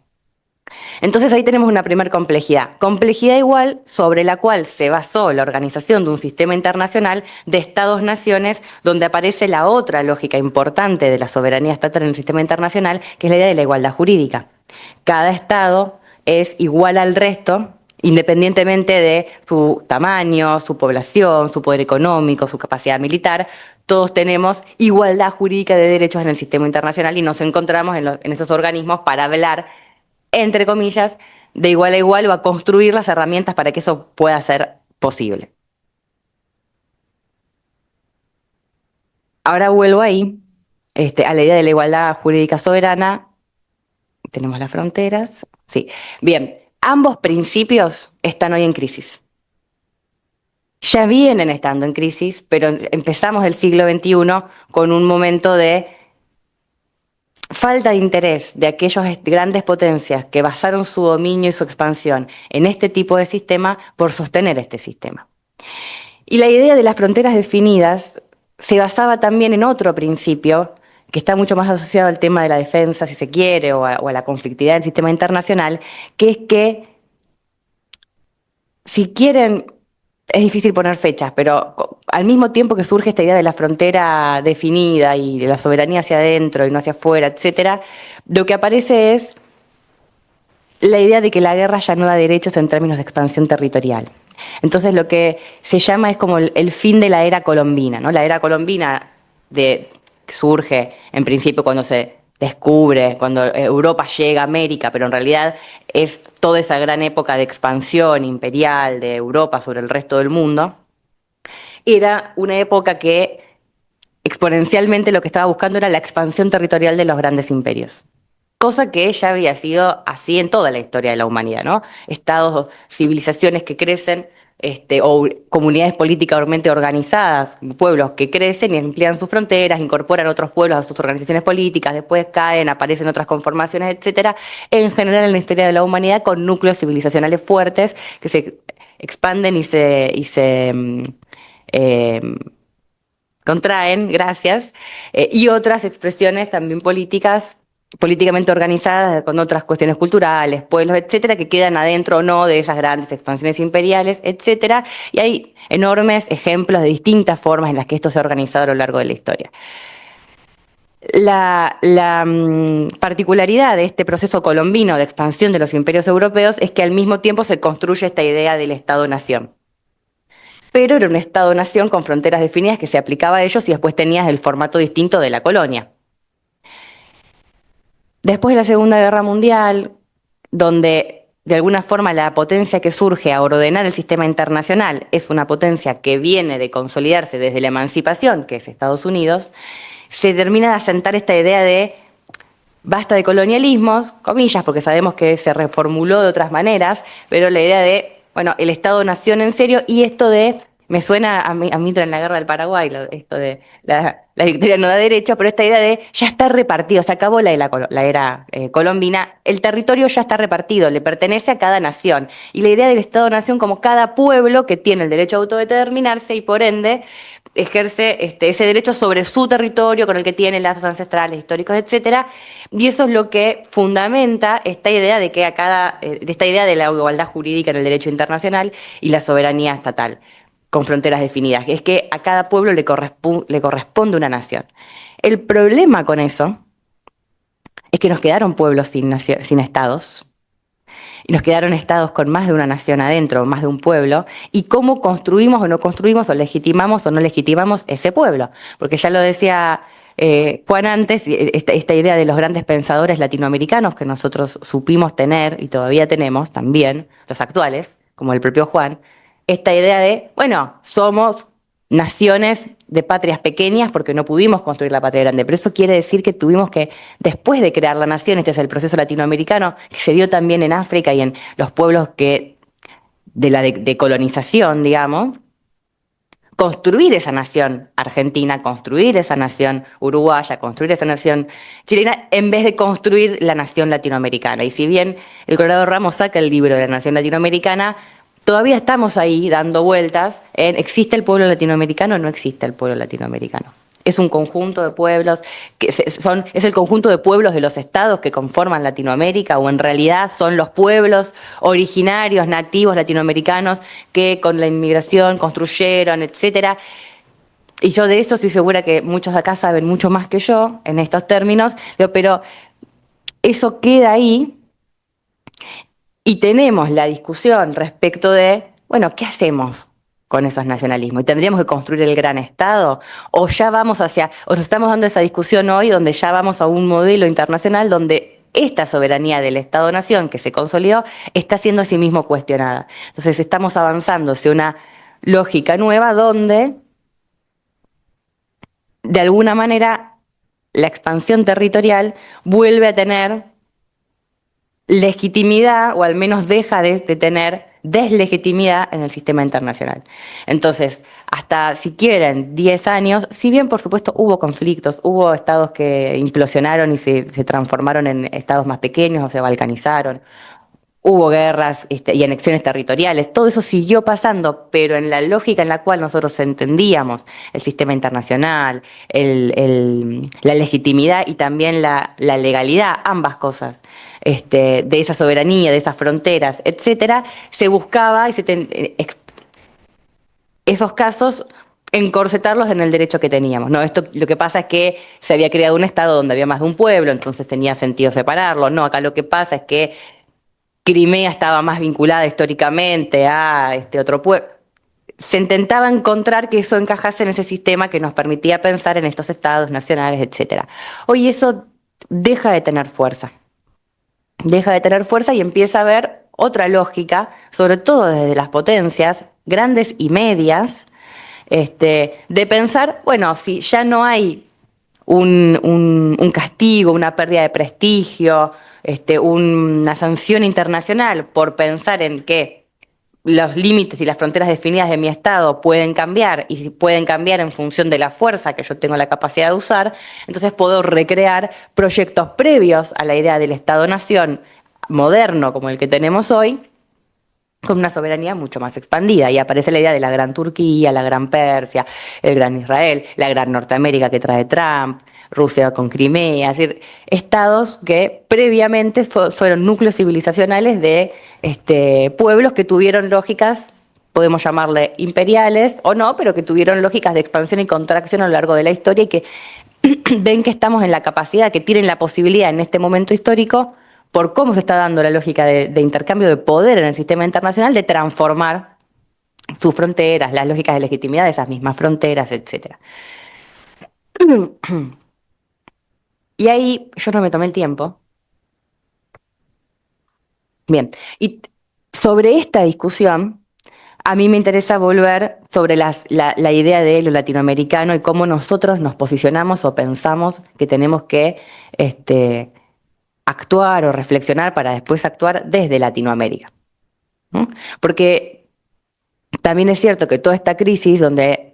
Entonces ahí tenemos una primera complejidad. Complejidad igual sobre la cual se basó la organización de un sistema internacional de estados-naciones, donde aparece la otra lógica importante de la soberanía estatal en el sistema internacional, que es la idea de la igualdad jurídica. Cada estado es igual al resto, independientemente de su tamaño, su población, su poder económico, su capacidad militar. Todos tenemos igualdad jurídica de derechos en el sistema internacional y nos encontramos en esos organismos para hablar, entre comillas, de igual a igual o a construir las herramientas para que eso pueda ser posible. Ahora vuelvo ahí, a la idea de la igualdad jurídica soberana. Tenemos las fronteras. Sí. Bien, ambos principios están hoy en crisis. Ya vienen estando en crisis, pero empezamos el siglo XXI con un momento de falta de interés de aquellas grandes potencias que basaron su dominio y su expansión en este tipo de sistema por sostener este sistema. Y la idea de las fronteras definidas se basaba también en otro principio que está mucho más asociado al tema de la defensa, si se quiere, o a la conflictividad del sistema internacional, que es que, si quieren, es difícil poner fechas, pero al mismo tiempo que surge esta idea de la frontera definida y de la soberanía hacia adentro y no hacia afuera, etcétera, lo que aparece es la idea de que la guerra ya no da derechos en términos de expansión territorial. Entonces lo que se llama es como el fin de la era colombina, ¿no? La era colombina surge en principio cuando se descubre, cuando Europa llega a América, pero en realidad es toda esa gran época de expansión imperial de Europa sobre el resto del mundo. Era una época que exponencialmente lo que estaba buscando era la expansión territorial de los grandes imperios. Cosa que ya había sido así en toda la historia de la humanidad, ¿no? Estados, civilizaciones que crecen, o comunidades políticamente organizadas, pueblos que crecen y amplían sus fronteras, incorporan otros pueblos a sus organizaciones políticas, después caen, aparecen otras conformaciones, etcétera. En general en la historia de la humanidad con núcleos civilizacionales fuertes que se expanden y eh, contraen, gracias, y otras expresiones también políticas políticamente organizadas con otras cuestiones culturales, pueblos, etcétera, que quedan adentro o no de esas grandes expansiones imperiales, etcétera. Y hay enormes ejemplos de distintas formas en las que esto se ha organizado a lo largo de la historia. La particularidad de este proceso colombino de expansión de los imperios europeos es que al mismo tiempo se construye esta idea del Estado-nación. Pero era un Estado-nación con fronteras definidas que se aplicaba a ellos y después tenías el formato distinto de la colonia. Después de la Segunda Guerra Mundial, donde de alguna forma la potencia que surge a ordenar el sistema internacional es una potencia que viene de consolidarse desde la emancipación, que es Estados Unidos, se termina de asentar esta idea de basta de colonialismos, comillas, porque sabemos que se reformuló de otras maneras, pero la idea de, bueno, el Estado-nación en serio y esto de, me suena a mí en la guerra del Paraguay, esto de la victoria no da derecho, pero esta idea de ya está repartido, se acabó la era colombina, el territorio ya está repartido, le pertenece a cada nación. Y la idea del Estado-nación como cada pueblo que tiene el derecho a autodeterminarse y por ende ejerce ese derecho sobre su territorio con el que tiene lazos ancestrales, históricos, etcétera, y eso es lo que fundamenta esta idea de que esta idea de la igualdad jurídica en el derecho internacional y la soberanía estatal con fronteras definidas, es que a cada pueblo le corresponde una nación. El problema con eso es que nos quedaron pueblos sin estados, y nos quedaron estados con más de una nación adentro, más de un pueblo, y cómo construimos o no construimos, o legitimamos o no legitimamos ese pueblo. Porque ya lo decía Juan antes, esta idea de los grandes pensadores latinoamericanos que nosotros supimos tener, y todavía tenemos también, los actuales, como el propio Juan, esta idea de, bueno, somos naciones de patrias pequeñas porque no pudimos construir la patria grande, pero eso quiere decir que tuvimos que, después de crear la nación, este es el proceso latinoamericano, que se dio también en África y en los pueblos de la decolonización, digamos, construir esa nación argentina, construir esa nación uruguaya, construir esa nación chilena, en vez de construir la nación latinoamericana. Y si bien el Colorado Ramos saca el libro de la nación latinoamericana, todavía estamos ahí dando vueltas en ¿existe el pueblo latinoamericano o no existe el pueblo latinoamericano? Es un conjunto de pueblos, es el conjunto de pueblos de los estados que conforman Latinoamérica, o en realidad son los pueblos originarios, nativos latinoamericanos que con la inmigración construyeron, etcétera. Y yo de eso estoy segura que muchos de acá saben mucho más que yo en estos términos, pero eso queda ahí y tenemos la discusión respecto de, bueno, ¿qué hacemos con esos nacionalismos? ¿Y tendríamos que construir el gran Estado? ¿O ya vamos o nos estamos dando esa discusión hoy donde ya vamos a un modelo internacional donde esta soberanía del Estado-Nación que se consolidó está siendo a sí mismo cuestionada? Entonces estamos avanzando hacia una lógica nueva donde, de alguna manera, la expansión territorial vuelve a tener legitimidad, o al menos deja de tener deslegitimidad en el sistema internacional. Entonces, hasta si quieren 10 años, si bien por supuesto hubo conflictos, hubo estados que implosionaron y se transformaron en estados más pequeños o se balcanizaron, hubo guerras y anexiones territoriales, todo eso siguió pasando, pero en la lógica en la cual nosotros entendíamos el sistema internacional, la legitimidad y también la legalidad, ambas cosas, de esa soberanía, de esas fronteras, etcétera, se buscaba esos casos encorsetarlos en el derecho que teníamos. No, esto lo que pasa es que se había creado un estado donde había más de un pueblo, entonces tenía sentido separarlo. No, acá lo que pasa es que Crimea estaba más vinculada históricamente a este otro pueblo. Se intentaba encontrar que eso encajase en ese sistema que nos permitía pensar en estos estados nacionales, etcétera. Hoy eso deja de tener fuerza. Deja de tener fuerza y empieza a haber otra lógica, sobre todo desde las potencias, grandes y medias, de pensar, bueno, si ya no hay un castigo, una pérdida de prestigio, una sanción internacional por pensar en que los límites y las fronteras definidas de mi Estado pueden cambiar y pueden cambiar en función de la fuerza que yo tengo la capacidad de usar, entonces puedo recrear proyectos previos a la idea del Estado-Nación moderno como el que tenemos hoy, con una soberanía mucho más expandida. Y aparece la idea de la gran Turquía, la gran Persia, el gran Israel, la gran Norteamérica que trae Trump, Rusia con Crimea, es decir, estados que previamente fueron núcleos civilizacionales de pueblos que tuvieron lógicas, podemos llamarle imperiales o no, pero que tuvieron lógicas de expansión y contracción a lo largo de la historia y que ven que estamos en la capacidad, que tienen la posibilidad en este momento histórico, por cómo se está dando la lógica de intercambio de poder en el sistema internacional, de transformar sus fronteras, las lógicas de legitimidad de esas mismas fronteras, etc. Y ahí yo no me tomé el tiempo. Bien, y sobre esta discusión, a mí me interesa volver sobre la idea de lo latinoamericano y cómo nosotros nos posicionamos o pensamos que tenemos que actuar o reflexionar para después actuar desde Latinoamérica, ¿no? Porque también es cierto que toda esta crisis donde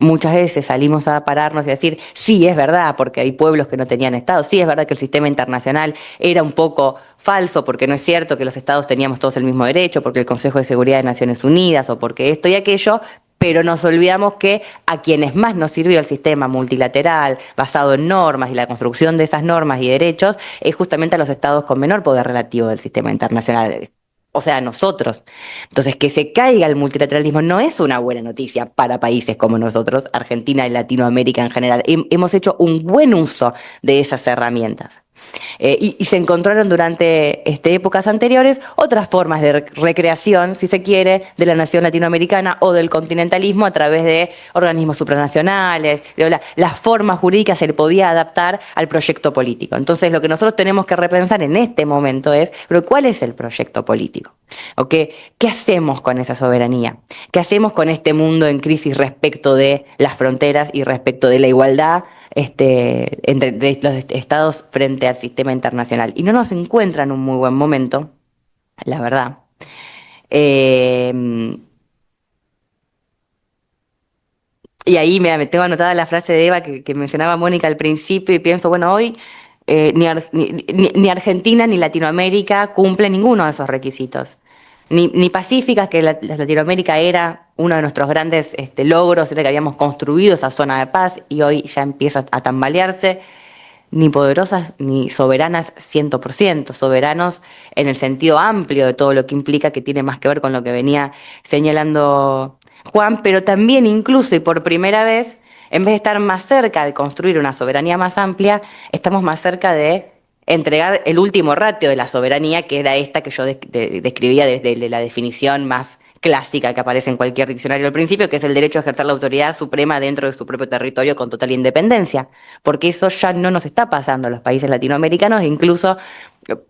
muchas veces salimos a pararnos y a decir, sí, es verdad, porque hay pueblos que no tenían Estado, sí, es verdad que el sistema internacional era un poco falso, porque no es cierto que los Estados teníamos todos el mismo derecho, porque el Consejo de Seguridad de Naciones Unidas, o porque esto y aquello, pero nos olvidamos que a quienes más nos sirvió el sistema multilateral, basado en normas y la construcción de esas normas y derechos, es justamente a los Estados con menor poder relativo del sistema internacional. O sea, nosotros. Entonces, que se caiga el multilateralismo no es una buena noticia para países como nosotros, Argentina y Latinoamérica en general. Hemos hecho un buen uso de esas herramientas. Y se encontraron durante épocas anteriores otras formas de recreación, si se quiere, de la nación latinoamericana o del continentalismo a través de organismos supranacionales. Las formas jurídicas se le podía adaptar al proyecto político. Entonces, lo que nosotros tenemos que repensar en este momento es, ¿pero cuál es el proyecto político? ¿O qué hacemos con esa soberanía? ¿Qué hacemos con este mundo en crisis respecto de las fronteras y respecto de la igualdad entre los estados frente al sistema internacional? Y no nos encuentra en un muy buen momento, la verdad. Y ahí me tengo anotada la frase de Eva que mencionaba Mónica al principio y pienso, bueno, hoy ni Argentina ni Latinoamérica cumple ninguno de esos requisitos. Ni pacíficas, que Latinoamérica era uno de nuestros grandes logros, era que habíamos construido esa zona de paz y hoy ya empieza a tambalearse, ni poderosas ni soberanas 100%, soberanos en el sentido amplio de todo lo que implica, que tiene más que ver con lo que venía señalando Juan, pero también incluso y por primera vez, en vez de estar más cerca de construir una soberanía más amplia, estamos más cerca de entregar el último ratio de la soberanía, que era esta que yo describía desde la definición más clásica que aparece en cualquier diccionario al principio, que es el derecho a ejercer la autoridad suprema dentro de su propio territorio con total independencia, porque eso ya no nos está pasando a los países latinoamericanos, incluso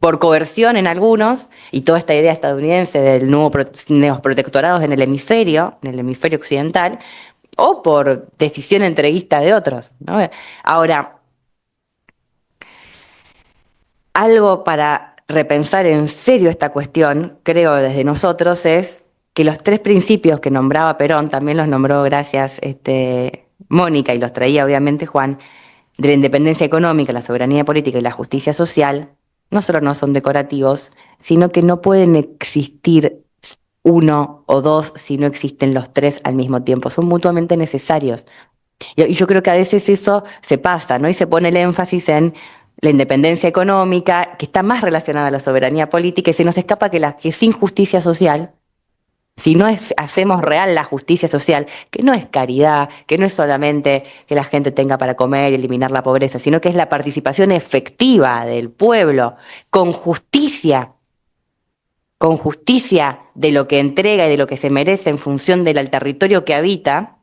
por coerción en algunos, y toda esta idea estadounidense del nuevo neoprotectorados en el hemisferio occidental, o por decisión entreguista de otros, ¿no? Ahora, algo para repensar en serio esta cuestión, creo desde nosotros, es que los tres principios que nombraba Perón, también los nombró gracias Mónica y los traía obviamente Juan, de la independencia económica, la soberanía política y la justicia social, no solo no son decorativos, sino que no pueden existir uno o dos si no existen los tres al mismo tiempo, son mutuamente necesarios. Y yo creo que a veces eso se pasa, ¿no? Y se pone el énfasis en la independencia económica, que está más relacionada a la soberanía política, y se nos escapa que sin justicia social, si no hacemos real la justicia social, que no es caridad, que no es solamente que la gente tenga para comer y eliminar la pobreza, sino que es la participación efectiva del pueblo, con justicia de lo que entrega y de lo que se merece en función del territorio que habita,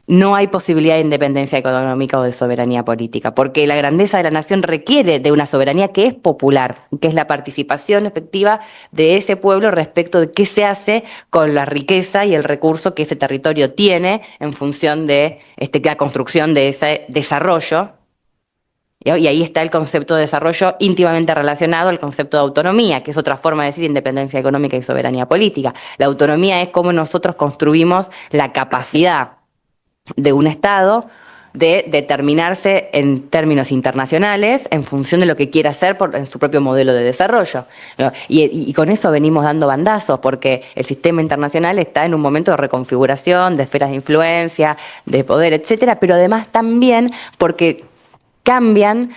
no hay posibilidad de independencia económica o de soberanía política, porque la grandeza de la nación requiere de una soberanía que es popular, que es la participación efectiva de ese pueblo respecto de qué se hace con la riqueza y el recurso que ese territorio tiene en función de la construcción de ese desarrollo. Y ahí está el concepto de desarrollo íntimamente relacionado al concepto de autonomía, que es otra forma de decir independencia económica y soberanía política. La autonomía es cómo nosotros construimos la capacidad de un Estado de determinarse en términos internacionales en función de lo que quiera hacer en su propio modelo de desarrollo, ¿no? Y con eso venimos dando bandazos, porque el sistema internacional está en un momento de reconfiguración, de esferas de influencia, de poder, etcétera, pero además también porque cambian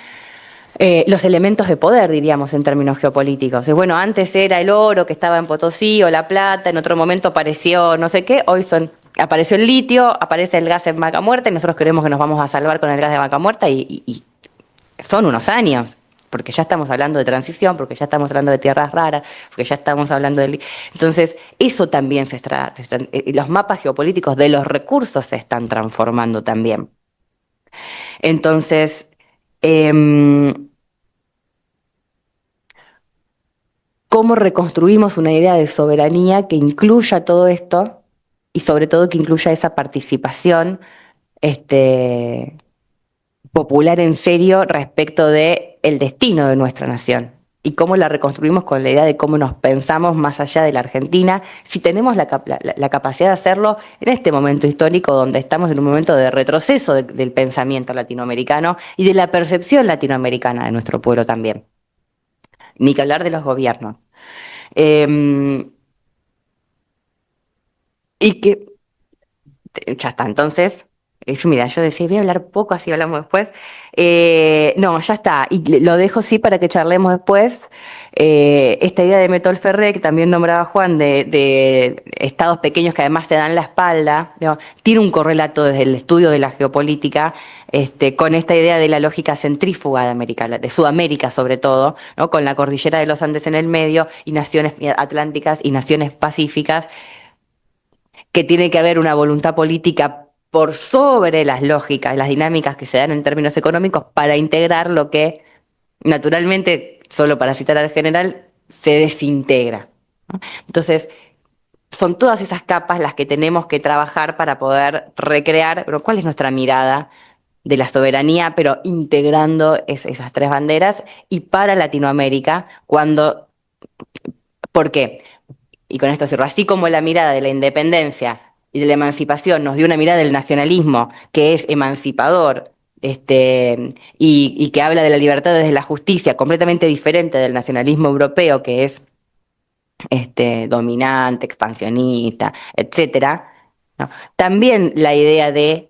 los elementos de poder, diríamos, en términos geopolíticos. Bueno, antes era el oro que estaba en Potosí o la plata, en otro momento apareció no sé qué, hoy apareció el litio, aparece el gas en Vaca Muerta y nosotros creemos que nos vamos a salvar con el gas de Vaca Muerta y son unos años, porque ya estamos hablando de transición, porque ya estamos hablando de tierras raras, porque ya estamos hablando de... Entonces, eso también los mapas geopolíticos de los recursos se están transformando también. Entonces, ¿cómo reconstruimos una idea de soberanía que incluya todo esto y sobre todo que incluya esa participación popular en serio respecto de el destino de nuestra nación? Y cómo la reconstruimos con la idea de cómo nos pensamos más allá de la Argentina, si tenemos la capacidad de hacerlo en este momento histórico donde estamos en un momento de retroceso del pensamiento latinoamericano y de la percepción latinoamericana de nuestro pueblo también. Ni que hablar de los gobiernos. Y que ya está, entonces, mira, yo decía, voy a hablar poco, así hablamos después. No, ya está, y lo dejo sí para que charlemos después. Esta idea de Metol Ferré, que también nombraba Juan, de estados pequeños que además te dan la espalda, ¿no? Tiene un correlato desde el estudio de la geopolítica con esta idea de la lógica centrífuga de América, de Sudamérica sobre todo, ¿no? Con la cordillera de los Andes en el medio y naciones atlánticas y naciones pacíficas, que tiene que haber una voluntad política por sobre las lógicas, las dinámicas que se dan en términos económicos para integrar lo que naturalmente, solo para citar al general, se desintegra, ¿no? Entonces, son todas esas capas las que tenemos que trabajar para poder recrear, pero ¿cuál es nuestra mirada de la soberanía, pero integrando esas tres banderas? Y para Latinoamérica, ¿por qué? Y con esto cierro, así como la mirada de la independencia y de la emancipación nos dio una mirada del nacionalismo que es emancipador, y que habla de la libertad desde la justicia, completamente diferente del nacionalismo europeo, que es dominante, expansionista, etcétera, ¿no? También la idea de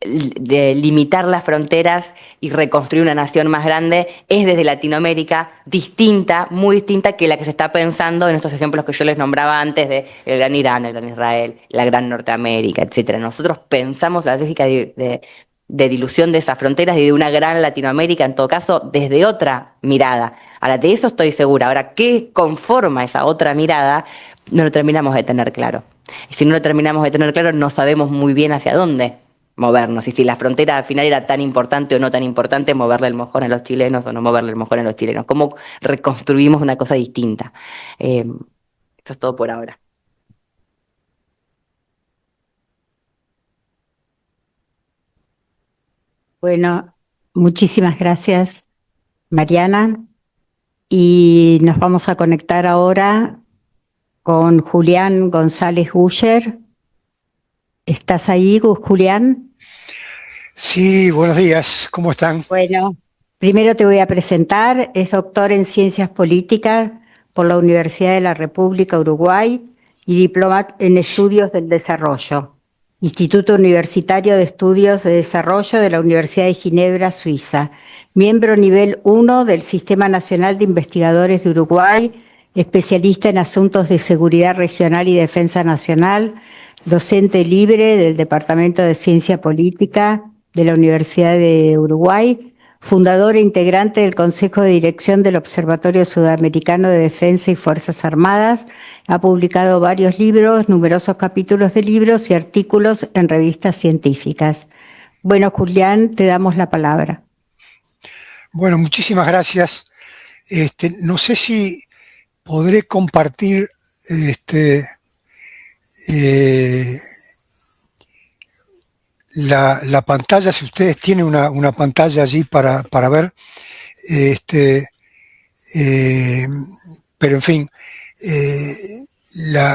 limitar las fronteras y reconstruir una nación más grande es desde Latinoamérica distinta, muy distinta que la que se está pensando en estos ejemplos que yo les nombraba antes de el gran Irán, el gran Israel, la gran Norteamérica, etcétera. Nosotros pensamos la lógica de dilución de esas fronteras y de una gran Latinoamérica, en todo caso, desde otra mirada. Ahora, de eso estoy segura. Ahora, ¿qué conforma esa otra mirada? No lo terminamos de tener claro. Y si no lo terminamos de tener claro, no sabemos muy bien hacia dónde movernos, y si la frontera al final era tan importante o no tan importante, moverle el mojón a los chilenos o no moverle el mojón a los chilenos. ¿Cómo reconstruimos una cosa distinta? Eso es todo por ahora. Bueno, muchísimas gracias, Mariana. Y nos vamos a conectar ahora con Julián González Guller. ¿Estás ahí, Julián? Sí, buenos días, ¿cómo están? Bueno, primero te voy a presentar. Es doctor en Ciencias Políticas por la Universidad de la República Uruguay y diplomado en Estudios del Desarrollo, Instituto Universitario de Estudios de Desarrollo de la Universidad de Ginebra, Suiza. Miembro nivel 1 del Sistema Nacional de Investigadores de Uruguay, especialista en asuntos de seguridad regional y defensa nacional, docente libre del Departamento de Ciencia Política de la Universidad de Uruguay, fundador e integrante del Consejo de Dirección del Observatorio Sudamericano de Defensa y Fuerzas Armadas. Ha publicado varios libros, numerosos capítulos de libros y artículos en revistas científicas. Bueno, Julián, te damos la palabra. Bueno, muchísimas gracias. No sé si podré compartir la pantalla, si ustedes tienen una pantalla allí para ver. Pero en fin,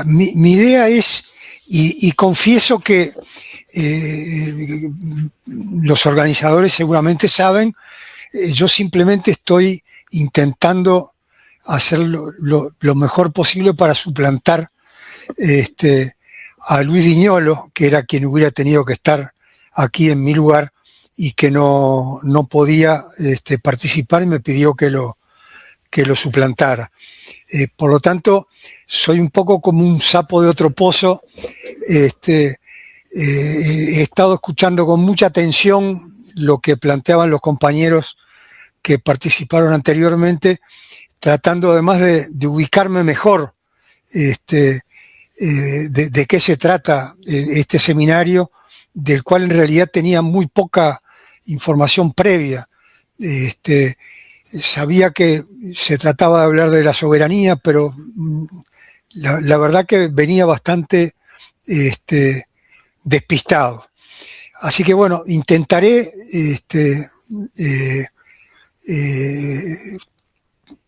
mi idea es, y confieso que los organizadores seguramente saben. Yo simplemente estoy intentando hacer lo mejor posible para suplantar a Luis Viñolo, que era quien hubiera tenido que estar aquí en mi lugar y que no podía participar, y me pidió que lo suplantara. Por lo tanto, soy un poco como un sapo de otro pozo. He estado escuchando con mucha atención lo que planteaban los compañeros que participaron anteriormente, tratando además de ubicarme mejor de qué se trata este seminario, del cual en realidad tenía muy poca información previa. Sabía que se trataba de hablar de la soberanía, pero la verdad que venía bastante despistado. Así que bueno, intentaré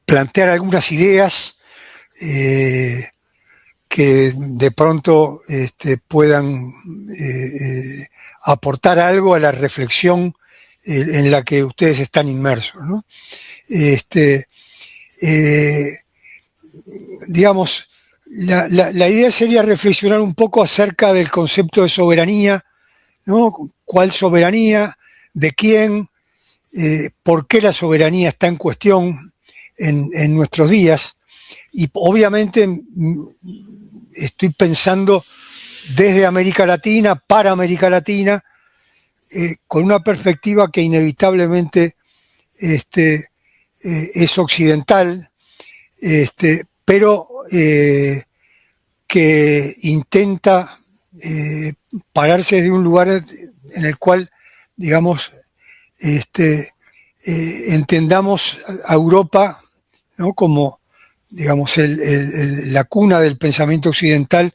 plantear algunas ideas que de pronto puedan aportar algo a la reflexión en la que ustedes están inmersos, ¿no? Digamos, la idea sería reflexionar un poco acerca del concepto de soberanía, ¿no? ¿Cuál soberanía? ¿De quién? ¿Por qué la soberanía está en cuestión en nuestros días? Y obviamente estoy pensando desde América Latina, para América Latina, con una perspectiva que inevitablemente es occidental, pero que intenta pararse de un lugar en el cual, digamos, entendamos a Europa, ¿no? Como, digamos, la cuna del pensamiento occidental,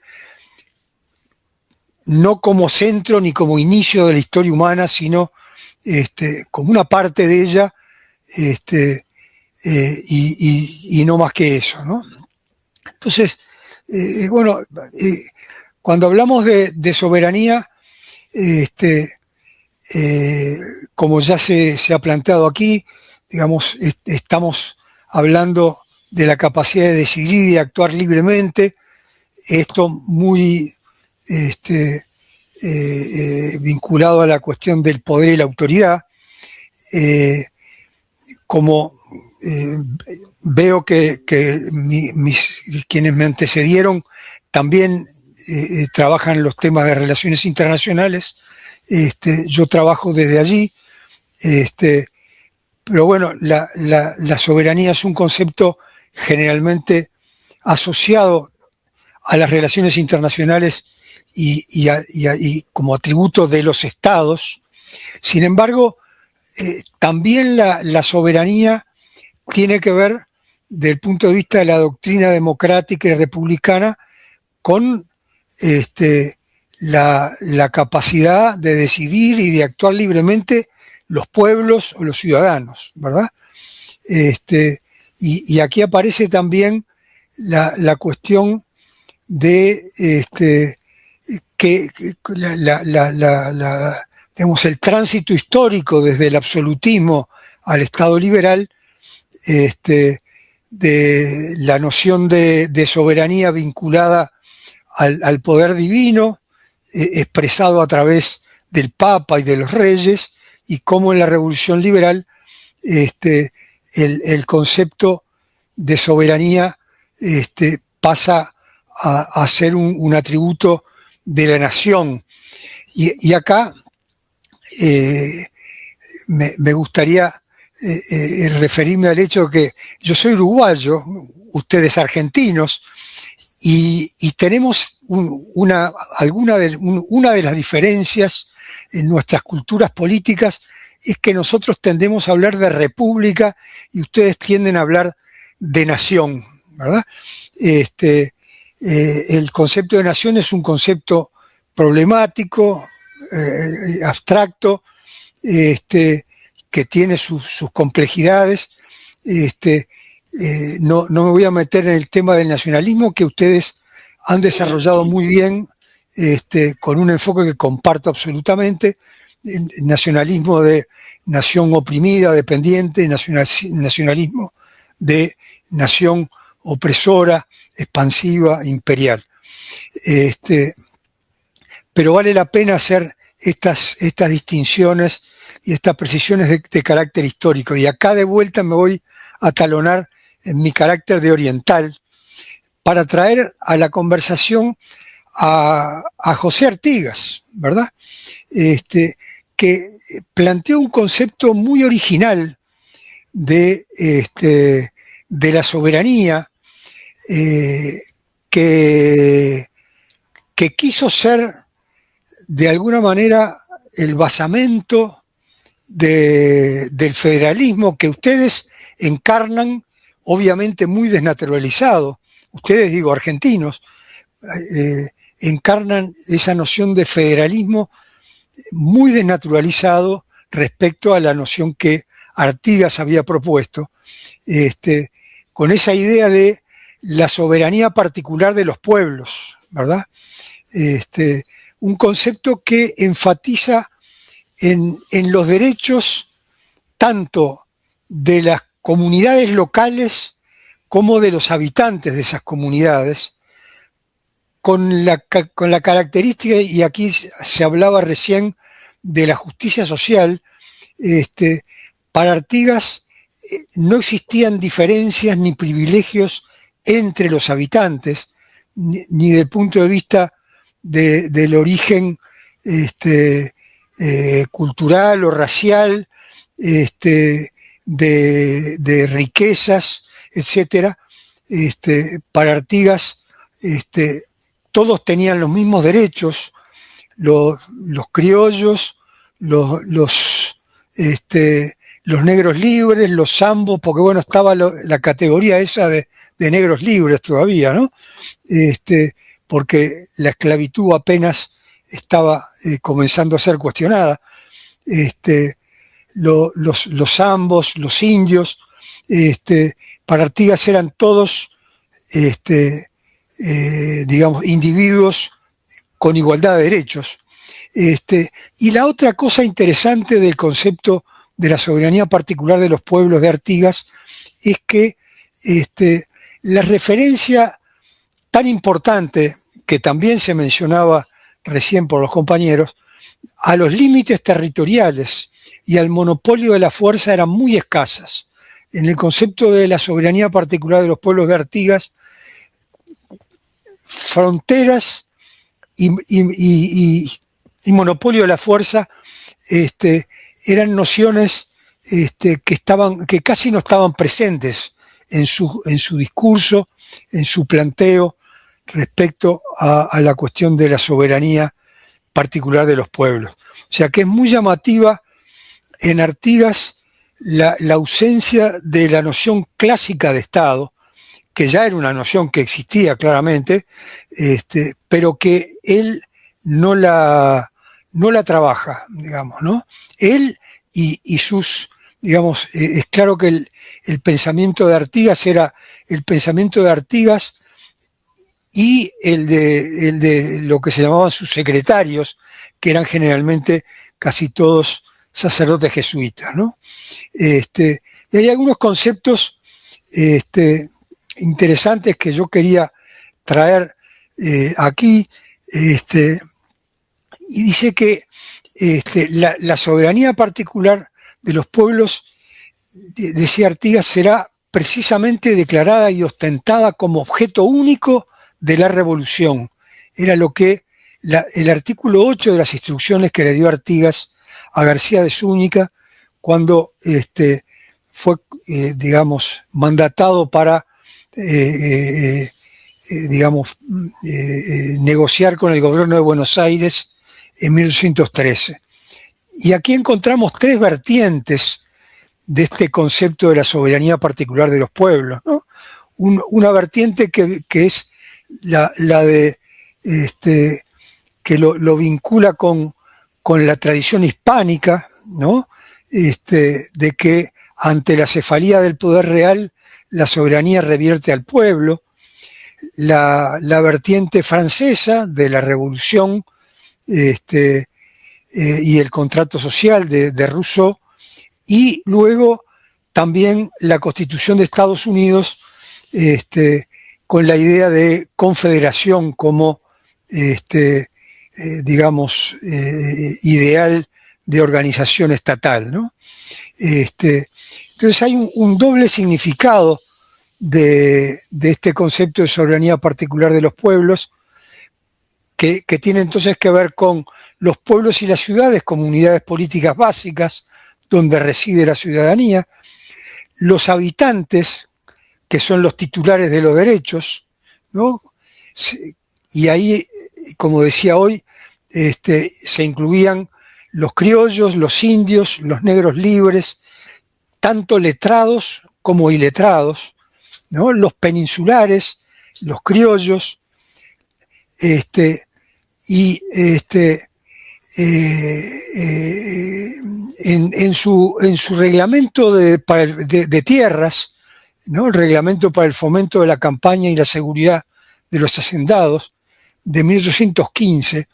no como centro ni como inicio de la historia humana, sino como una parte de ella, y no más que eso, ¿no? Entonces, bueno, cuando hablamos de soberanía, como ya se ha planteado aquí, digamos, estamos hablando de la capacidad de decidir y de actuar libremente, esto muy vinculado a la cuestión del poder y la autoridad. Como veo que quienes me antecedieron también trabajan los temas de relaciones internacionales, yo trabajo desde allí, pero bueno, la soberanía es un concepto generalmente asociado a las relaciones internacionales y como atributo de los estados. Sin embargo, también la soberanía tiene que ver, desde el punto de vista de la doctrina democrática y republicana, con la capacidad de decidir y de actuar libremente los pueblos o los ciudadanos, ¿verdad? Y aquí aparece también la cuestión de digamos, el tránsito histórico desde el absolutismo al Estado liberal, de la noción de soberanía vinculada al poder divino, expresado a través del Papa y de los reyes, y cómo en la Revolución Liberal el concepto de soberanía pasa a ser un atributo de la nación. Y acá me gustaría referirme al hecho de que yo soy uruguayo, ustedes argentinos, y tenemos una de las diferencias en nuestras culturas políticas es que nosotros tendemos a hablar de república y ustedes tienden a hablar de nación, ¿verdad? El concepto de nación es un concepto problemático, abstracto, que tiene sus complejidades. No me voy a meter en el tema del nacionalismo, que ustedes han desarrollado muy bien con un enfoque que comparto absolutamente, el nacionalismo de nación oprimida, dependiente, nacionalismo de nación opresora, expansiva, imperial. Pero vale la pena hacer estas distinciones y estas precisiones de carácter histórico. Y acá de vuelta me voy a talonar en mi carácter de oriental para traer a la conversación a José Artigas, ¿verdad? Que planteó un concepto muy original de la soberanía, que quiso ser de alguna manera el basamento del federalismo que ustedes encarnan, obviamente muy desnaturalizado. Ustedes, digo, argentinos, encarnan esa noción de federalismo muy desnaturalizado respecto a la noción que Artigas había propuesto, con esa idea de la soberanía particular de los pueblos, ¿verdad? Un concepto que enfatiza en los derechos tanto de las comunidades locales como de los habitantes de esas comunidades, con la característica, y aquí se hablaba recién de la justicia social. Para Artigas no existían diferencias ni privilegios entre los habitantes, ni del punto de vista del origen cultural o racial, de riquezas, etcétera. Para Artigas, todos tenían los mismos derechos, los criollos, los negros libres, los zambos, porque bueno, estaba la categoría esa de negros libres todavía, ¿no? Porque la esclavitud apenas estaba comenzando a ser cuestionada. Los zambos, los indios, para Artigas eran todos, digamos, individuos con igualdad de derechos. Y la otra cosa interesante del concepto de la soberanía particular de los pueblos de Artigas es que la referencia tan importante, que también se mencionaba recién por los compañeros, a los límites territoriales y al monopolio de la fuerza eran muy escasas. En el concepto de la soberanía particular de los pueblos de Artigas, fronteras y monopolio de la fuerza eran nociones que casi no estaban presentes en su discurso, en su planteo respecto a la cuestión de la soberanía particular de los pueblos. O sea que es muy llamativa en Artigas la ausencia de la noción clásica de Estado, que ya era una noción que existía claramente, pero que él no la trabaja, digamos, ¿no? Él y sus, digamos, es claro que el pensamiento de Artigas era el pensamiento de Artigas y el de lo que se llamaban sus secretarios, que eran generalmente casi todos sacerdotes jesuitas, ¿no? Y hay algunos conceptos interesantes que yo quería traer aquí, y dice que la soberanía particular de los pueblos, decía Artigas, será precisamente declarada y ostentada como objeto único de la revolución. Era lo que el artículo 8 de las instrucciones que le dio Artigas a García de Zúñiga cuando fue, digamos, mandatado para, negociar con el gobierno de Buenos Aires en 1813. Y aquí encontramos tres vertientes de este concepto de la soberanía particular de los pueblos, ¿no? Una vertiente que es la de que lo vincula con la tradición hispánica, ¿no? De que ante la cefalía del poder real la soberanía revierte al pueblo. la vertiente francesa de la Revolución y el contrato social de Rousseau, y luego también la Constitución de Estados Unidos, con la idea de confederación como, digamos, ideal de organización estatal, ¿no? Entonces hay un doble significado de este concepto de soberanía particular de los pueblos, que tiene entonces que ver con los pueblos y las ciudades como unidades políticas básicas donde reside la ciudadanía, los habitantes, que son los titulares de los derechos, ¿no? Y ahí, como decía hoy, se incluían los criollos, los indios, los negros libres, tanto letrados como iletrados, ¿no? Los peninsulares, los criollos, en su reglamento de tierras, ¿no? El reglamento para el fomento de la campaña y la seguridad de los hacendados de 1815,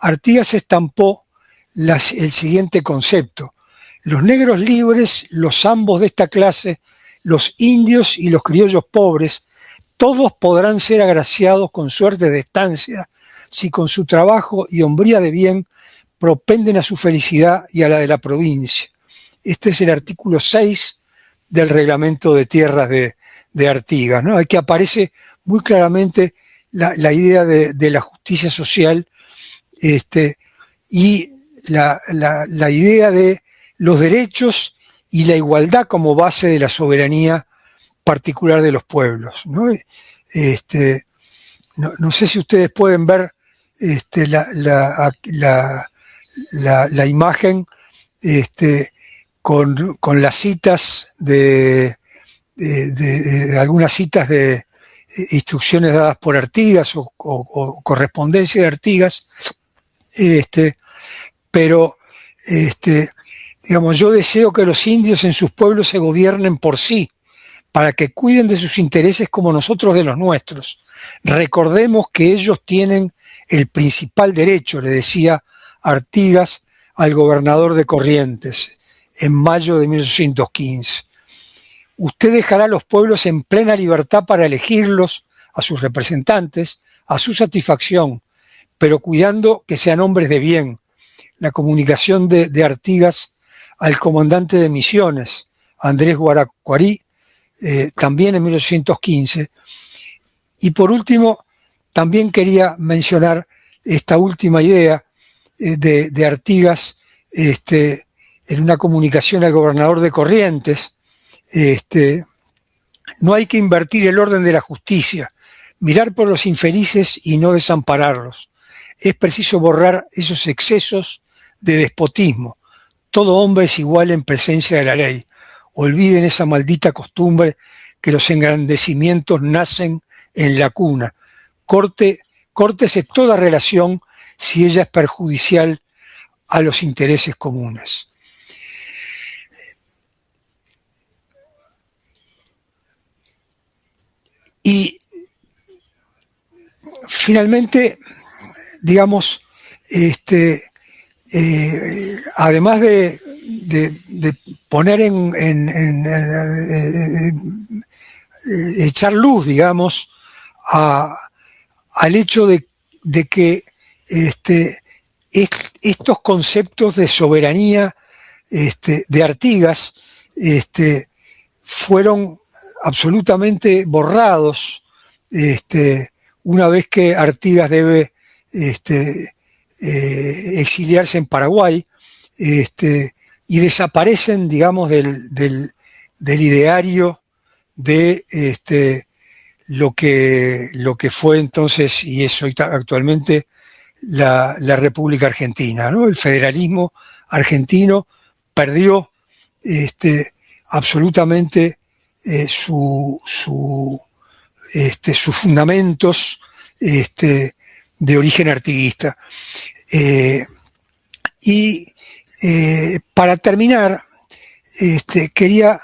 Artigas estampó el siguiente concepto: los negros libres, los ambos de esta clase, los indios y los criollos pobres, todos podrán ser agraciados con suerte de estancia si con su trabajo y hombría de bien propenden a su felicidad y a la de la provincia. Este es el artículo 6 del reglamento de tierras de Artigas, ¿no? Aquí aparece muy claramente la idea de la justicia social, y la idea de los derechos y la igualdad como base de la soberanía particular de los pueblos, ¿no? No sé si ustedes pueden ver la imagen con las citas de algunas citas de instrucciones dadas por Artigas o correspondencia de Artigas, pero digamos, yo deseo que los indios en sus pueblos se gobiernen por sí, para que cuiden de sus intereses como nosotros de los nuestros. Recordemos que ellos tienen el principal derecho, le decía Artigas al gobernador de Corrientes en mayo de 1815. Usted dejará a los pueblos en plena libertad para elegirlos, a sus representantes, a su satisfacción, pero cuidando que sean hombres de bien. La comunicación de Artigas al comandante de Misiones, Andrés Guaracuarí, también en 1815. Y por último, también quería mencionar esta última idea de Artigas en una comunicación al gobernador de Corrientes. No hay que invertir el orden de la justicia, mirar por los infelices y no desampararlos. Es preciso borrar esos excesos de despotismo. Todo hombre es igual en presencia de la ley. Olviden esa maldita costumbre que los engrandecimientos nacen en la cuna. Córtese toda relación si ella es perjudicial a los intereses comunes. Y finalmente, digamos, además de poner echar luz, digamos, al hecho de que estos conceptos de soberanía de Artigas fueron absolutamente borrados una vez que Artigas debe exiliarse en Paraguay, y desaparecen, digamos, del ideario de lo que fue entonces y es hoy actualmente la República Argentina, ¿no? El federalismo argentino perdió absolutamente sus fundamentos de origen artiguista. Para terminar, quería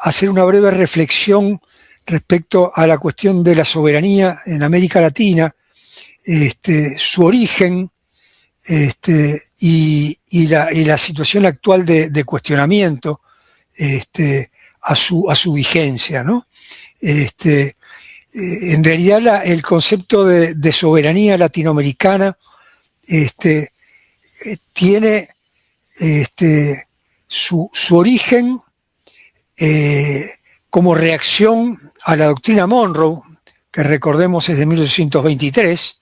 hacer una breve reflexión respecto a la cuestión de la soberanía en América Latina, su origen y la situación actual de cuestionamiento a su vigencia, ¿no? En realidad el concepto de soberanía latinoamericana tiene su origen como reacción a la doctrina Monroe, que recordemos es de 1823,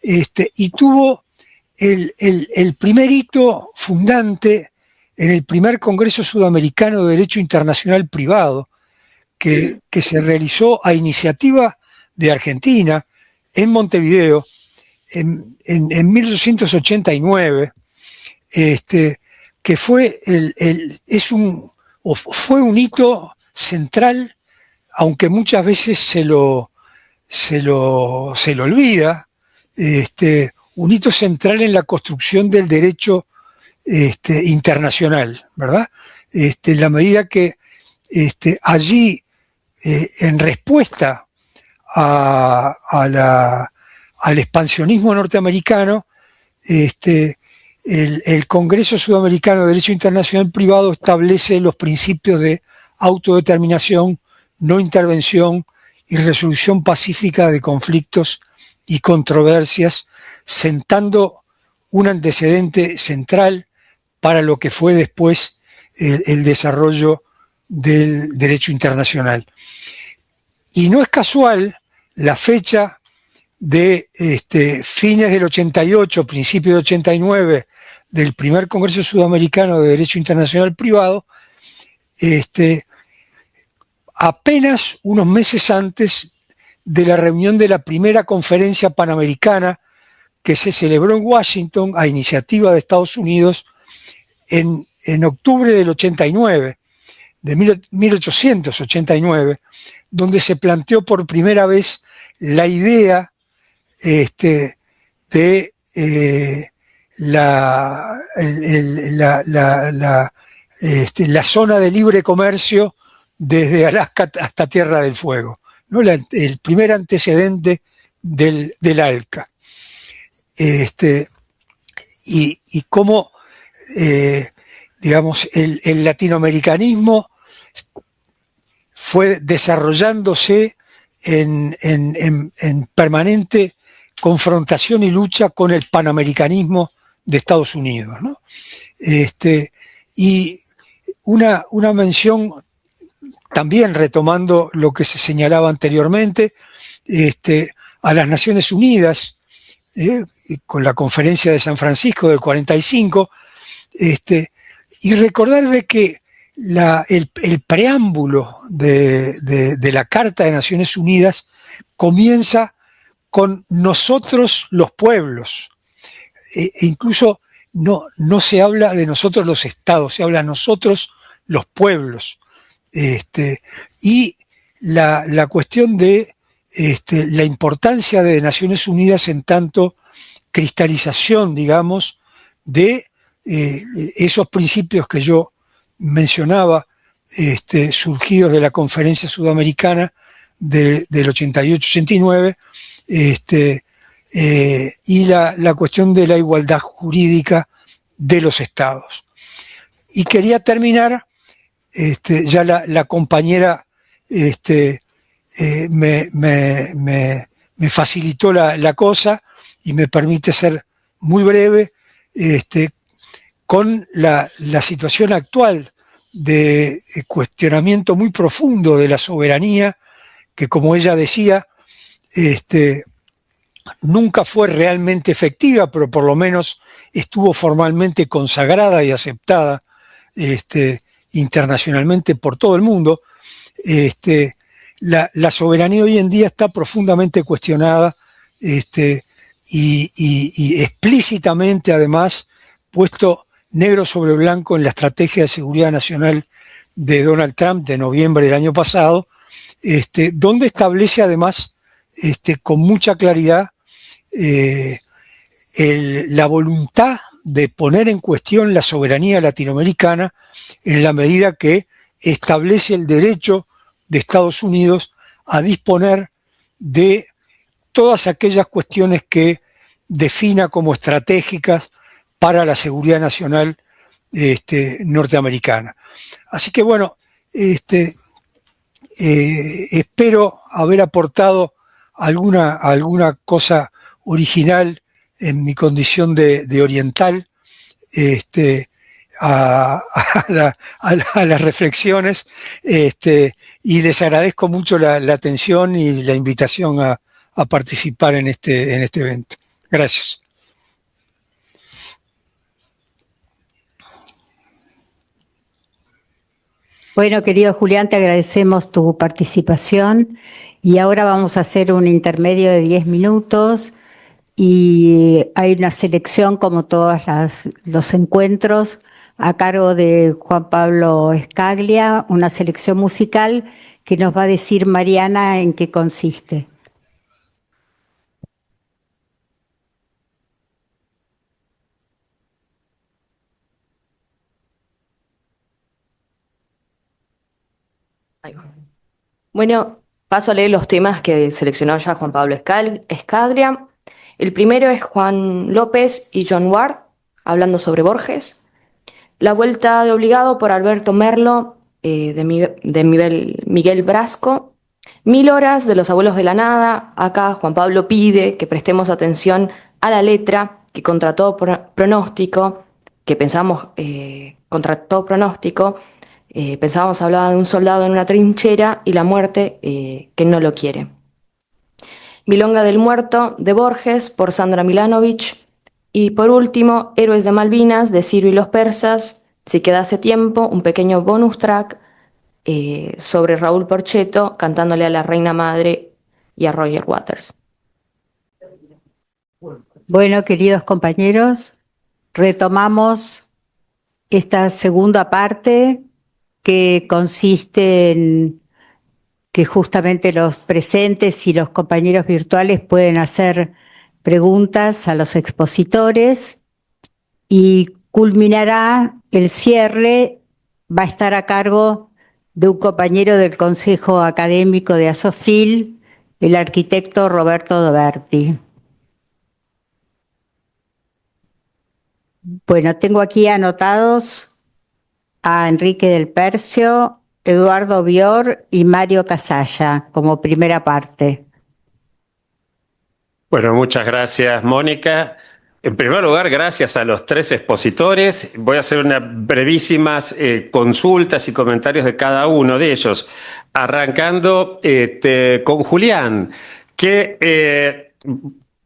y tuvo el primer hito fundante en el primer Congreso Sudamericano de Derecho Internacional Privado, que se realizó a iniciativa de Argentina en Montevideo en 1889, que fue fue un hito central, aunque muchas veces se lo olvida, un hito central en la construcción del derecho internacional, ¿verdad? En la medida que allí, en respuesta al expansionismo norteamericano, el Congreso Sudamericano de Derecho Internacional Privado establece los principios de autodeterminación, no intervención y resolución pacífica de conflictos y controversias, sentando un antecedente central para lo que fue después el desarrollo del derecho internacional. Y no es casual la fecha de fines del 88, principios del 89, del primer Congreso Sudamericano de Derecho Internacional Privado, apenas unos meses antes de la reunión de la primera conferencia panamericana que se celebró en Washington a iniciativa de Estados Unidos en octubre del 89, de 1889, donde se planteó por primera vez la idea de la zona de libre comercio desde Alaska hasta Tierra del Fuego, ¿no? El primer antecedente del ALCA. Y cómo, digamos, el latinoamericanismo fue desarrollándose en permanente confrontación y lucha con el panamericanismo de Estados Unidos, ¿no? Y una mención también retomando lo que se señalaba anteriormente, a las Naciones Unidas, con la Conferencia de San Francisco del 45, y recordar de que el preámbulo de la Carta de Naciones Unidas comienza con nosotros los pueblos. Incluso no se habla de nosotros los estados, se habla de nosotros los pueblos. Y la cuestión de la importancia de Naciones Unidas en tanto cristalización, digamos, de esos principios que yo mencionaba, surgidos de la Conferencia Sudamericana del 88-89, y la cuestión de la igualdad jurídica de los estados. Y quería terminar, ya la compañera me facilitó la cosa y me permite ser muy breve, con la situación actual de cuestionamiento muy profundo de la soberanía, que como ella decía, nunca fue realmente efectiva, pero por lo menos estuvo formalmente consagrada y aceptada internacionalmente por todo el mundo. La soberanía hoy en día está profundamente cuestionada y explícitamente además puesto negro sobre blanco en la estrategia de seguridad nacional de Donald Trump de noviembre del año pasado, donde establece además con mucha claridad la voluntad de poner en cuestión la soberanía latinoamericana en la medida que establece el derecho de Estados Unidos a disponer de todas aquellas cuestiones que defina como estratégicas para la seguridad nacional norteamericana. Así que bueno, espero haber aportado alguna cosa original en mi condición de oriental a las reflexiones, y les agradezco mucho la atención y la invitación a participar en este evento. Gracias. Bueno, querido Julián, te agradecemos tu participación y ahora vamos a hacer un intermedio de 10 minutos y hay una selección, como todos los encuentros, a cargo de Juan Pablo Escaglia, una selección musical que nos va a decir Mariana en qué consiste. Bueno, paso a leer los temas que seleccionó ya Juan Pablo Escaglia. El primero es Juan López y John Ward, hablando sobre Borges. La vuelta de obligado por Alberto Merlo, de Miguel Brasco. 1000 horas de los abuelos de la nada. Acá Juan Pablo pide que prestemos atención a la letra que contra todo pronóstico, pensábamos hablaba de un soldado en una trinchera y la muerte que no lo quiere. Milonga del Muerto de Borges por Sandra Milanovic. Y por último, Héroes de Malvinas de Ciro y los Persas. Si quedase tiempo, un pequeño bonus track sobre Raúl Porchetto cantándole a la Reina Madre y a Roger Waters. Bueno, queridos compañeros, retomamos esta segunda parte que consiste en que justamente los presentes y los compañeros virtuales pueden hacer preguntas a los expositores y culminará el cierre, va a estar a cargo de un compañero del Consejo Académico de ASOFIL, el arquitecto Roberto Doberti. Bueno, tengo aquí anotados a Enrique del Percio, Eduardo Bior y Mario Casalla como primera parte. Bueno, muchas gracias, Mónica. En primer lugar, gracias a los tres expositores. Voy a hacer unas brevísimas consultas y comentarios de cada uno de ellos, arrancando con Julián, que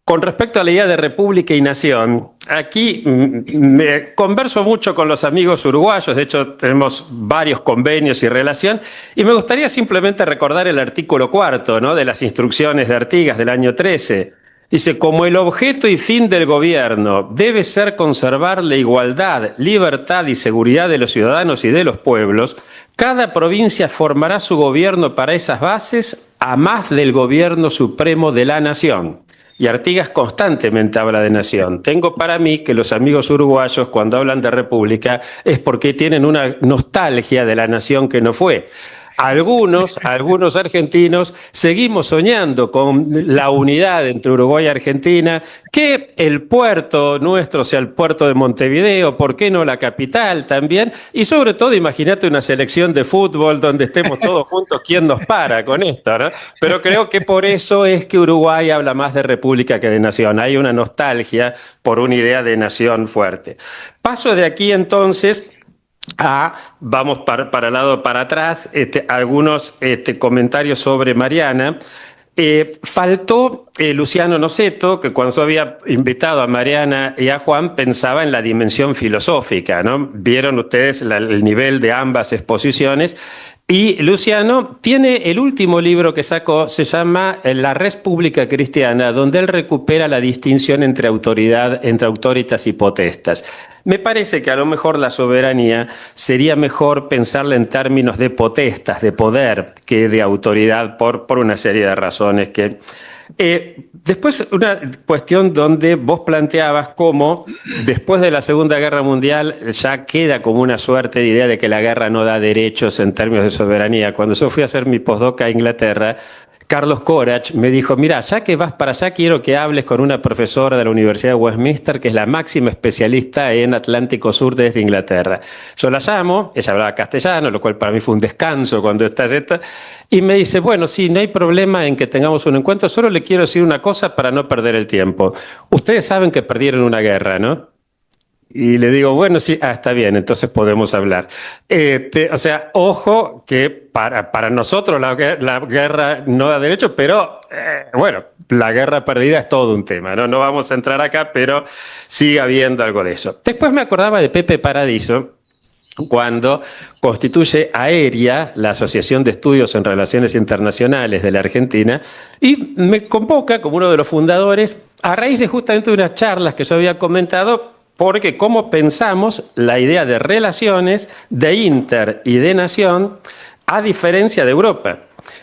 con respecto a la idea de república y nación, aquí me converso mucho con los amigos uruguayos, de hecho tenemos varios convenios y relación, y me gustaría simplemente recordar el artículo 4, ¿no?, de las instrucciones de Artigas del año 13. Dice, como el objeto y fin del gobierno debe ser conservar la igualdad, libertad y seguridad de los ciudadanos y de los pueblos, cada provincia formará su gobierno para esas bases a más del gobierno supremo de la nación. Y Artigas constantemente habla de nación. Tengo para mí que los amigos uruguayos, cuando hablan de república, es porque tienen una nostalgia de la nación que no fue. Algunos argentinos seguimos soñando con la unidad entre Uruguay y Argentina, que el puerto nuestro sea el puerto de Montevideo, ¿por qué no la capital también? Y sobre todo, imagínate una selección de fútbol donde estemos todos juntos, ¿quién nos para con esto, no? Pero creo que por eso es que Uruguay habla más de república que de nación. Hay una nostalgia por una idea de nación fuerte. Paso de aquí entonces vamos para el lado para atrás, algunos comentarios sobre Mariana. Faltó Luciano Noceto, que cuando yo había invitado a Mariana y a Juan pensaba en la dimensión filosófica, ¿no? Vieron ustedes el nivel de ambas exposiciones. Y Luciano tiene el último libro que sacó, se llama La República Cristiana, donde él recupera la distinción entre autoritas y potestas. Me parece que a lo mejor la soberanía sería mejor pensarla en términos de potestas, de poder, que de autoridad, por una serie de razones que... Después, una cuestión donde vos planteabas cómo después de la Segunda Guerra Mundial ya queda como una suerte de idea de que la guerra no da derechos en términos de soberanía. Cuando yo fui a hacer mi postdoc a Inglaterra, Carlos Corach, me dijo, mira, ya que vas para allá, quiero que hables con una profesora de la Universidad de Westminster, que es la máxima especialista en Atlántico Sur desde Inglaterra. Yo la llamo, ella hablaba castellano, lo cual para mí fue un descanso cuando está esta, y me dice, bueno, sí, no hay problema en que tengamos un encuentro, solo le quiero decir una cosa para no perder el tiempo. Ustedes saben que perdieron una guerra, ¿no? Y le digo, bueno, sí, está bien, entonces podemos hablar. O sea, ojo que para nosotros la guerra no da derecho, pero bueno, la guerra perdida es todo un tema, ¿no? No vamos a entrar acá, pero sigue habiendo algo de eso. Después me acordaba de Pepe Paradiso, cuando constituye AERIA, la Asociación de Estudios en Relaciones Internacionales de la Argentina, y me convoca como uno de los fundadores a raíz de justamente unas charlas que yo había comentado, porque cómo pensamos la idea de relaciones, de inter y de nación, a diferencia de Europa.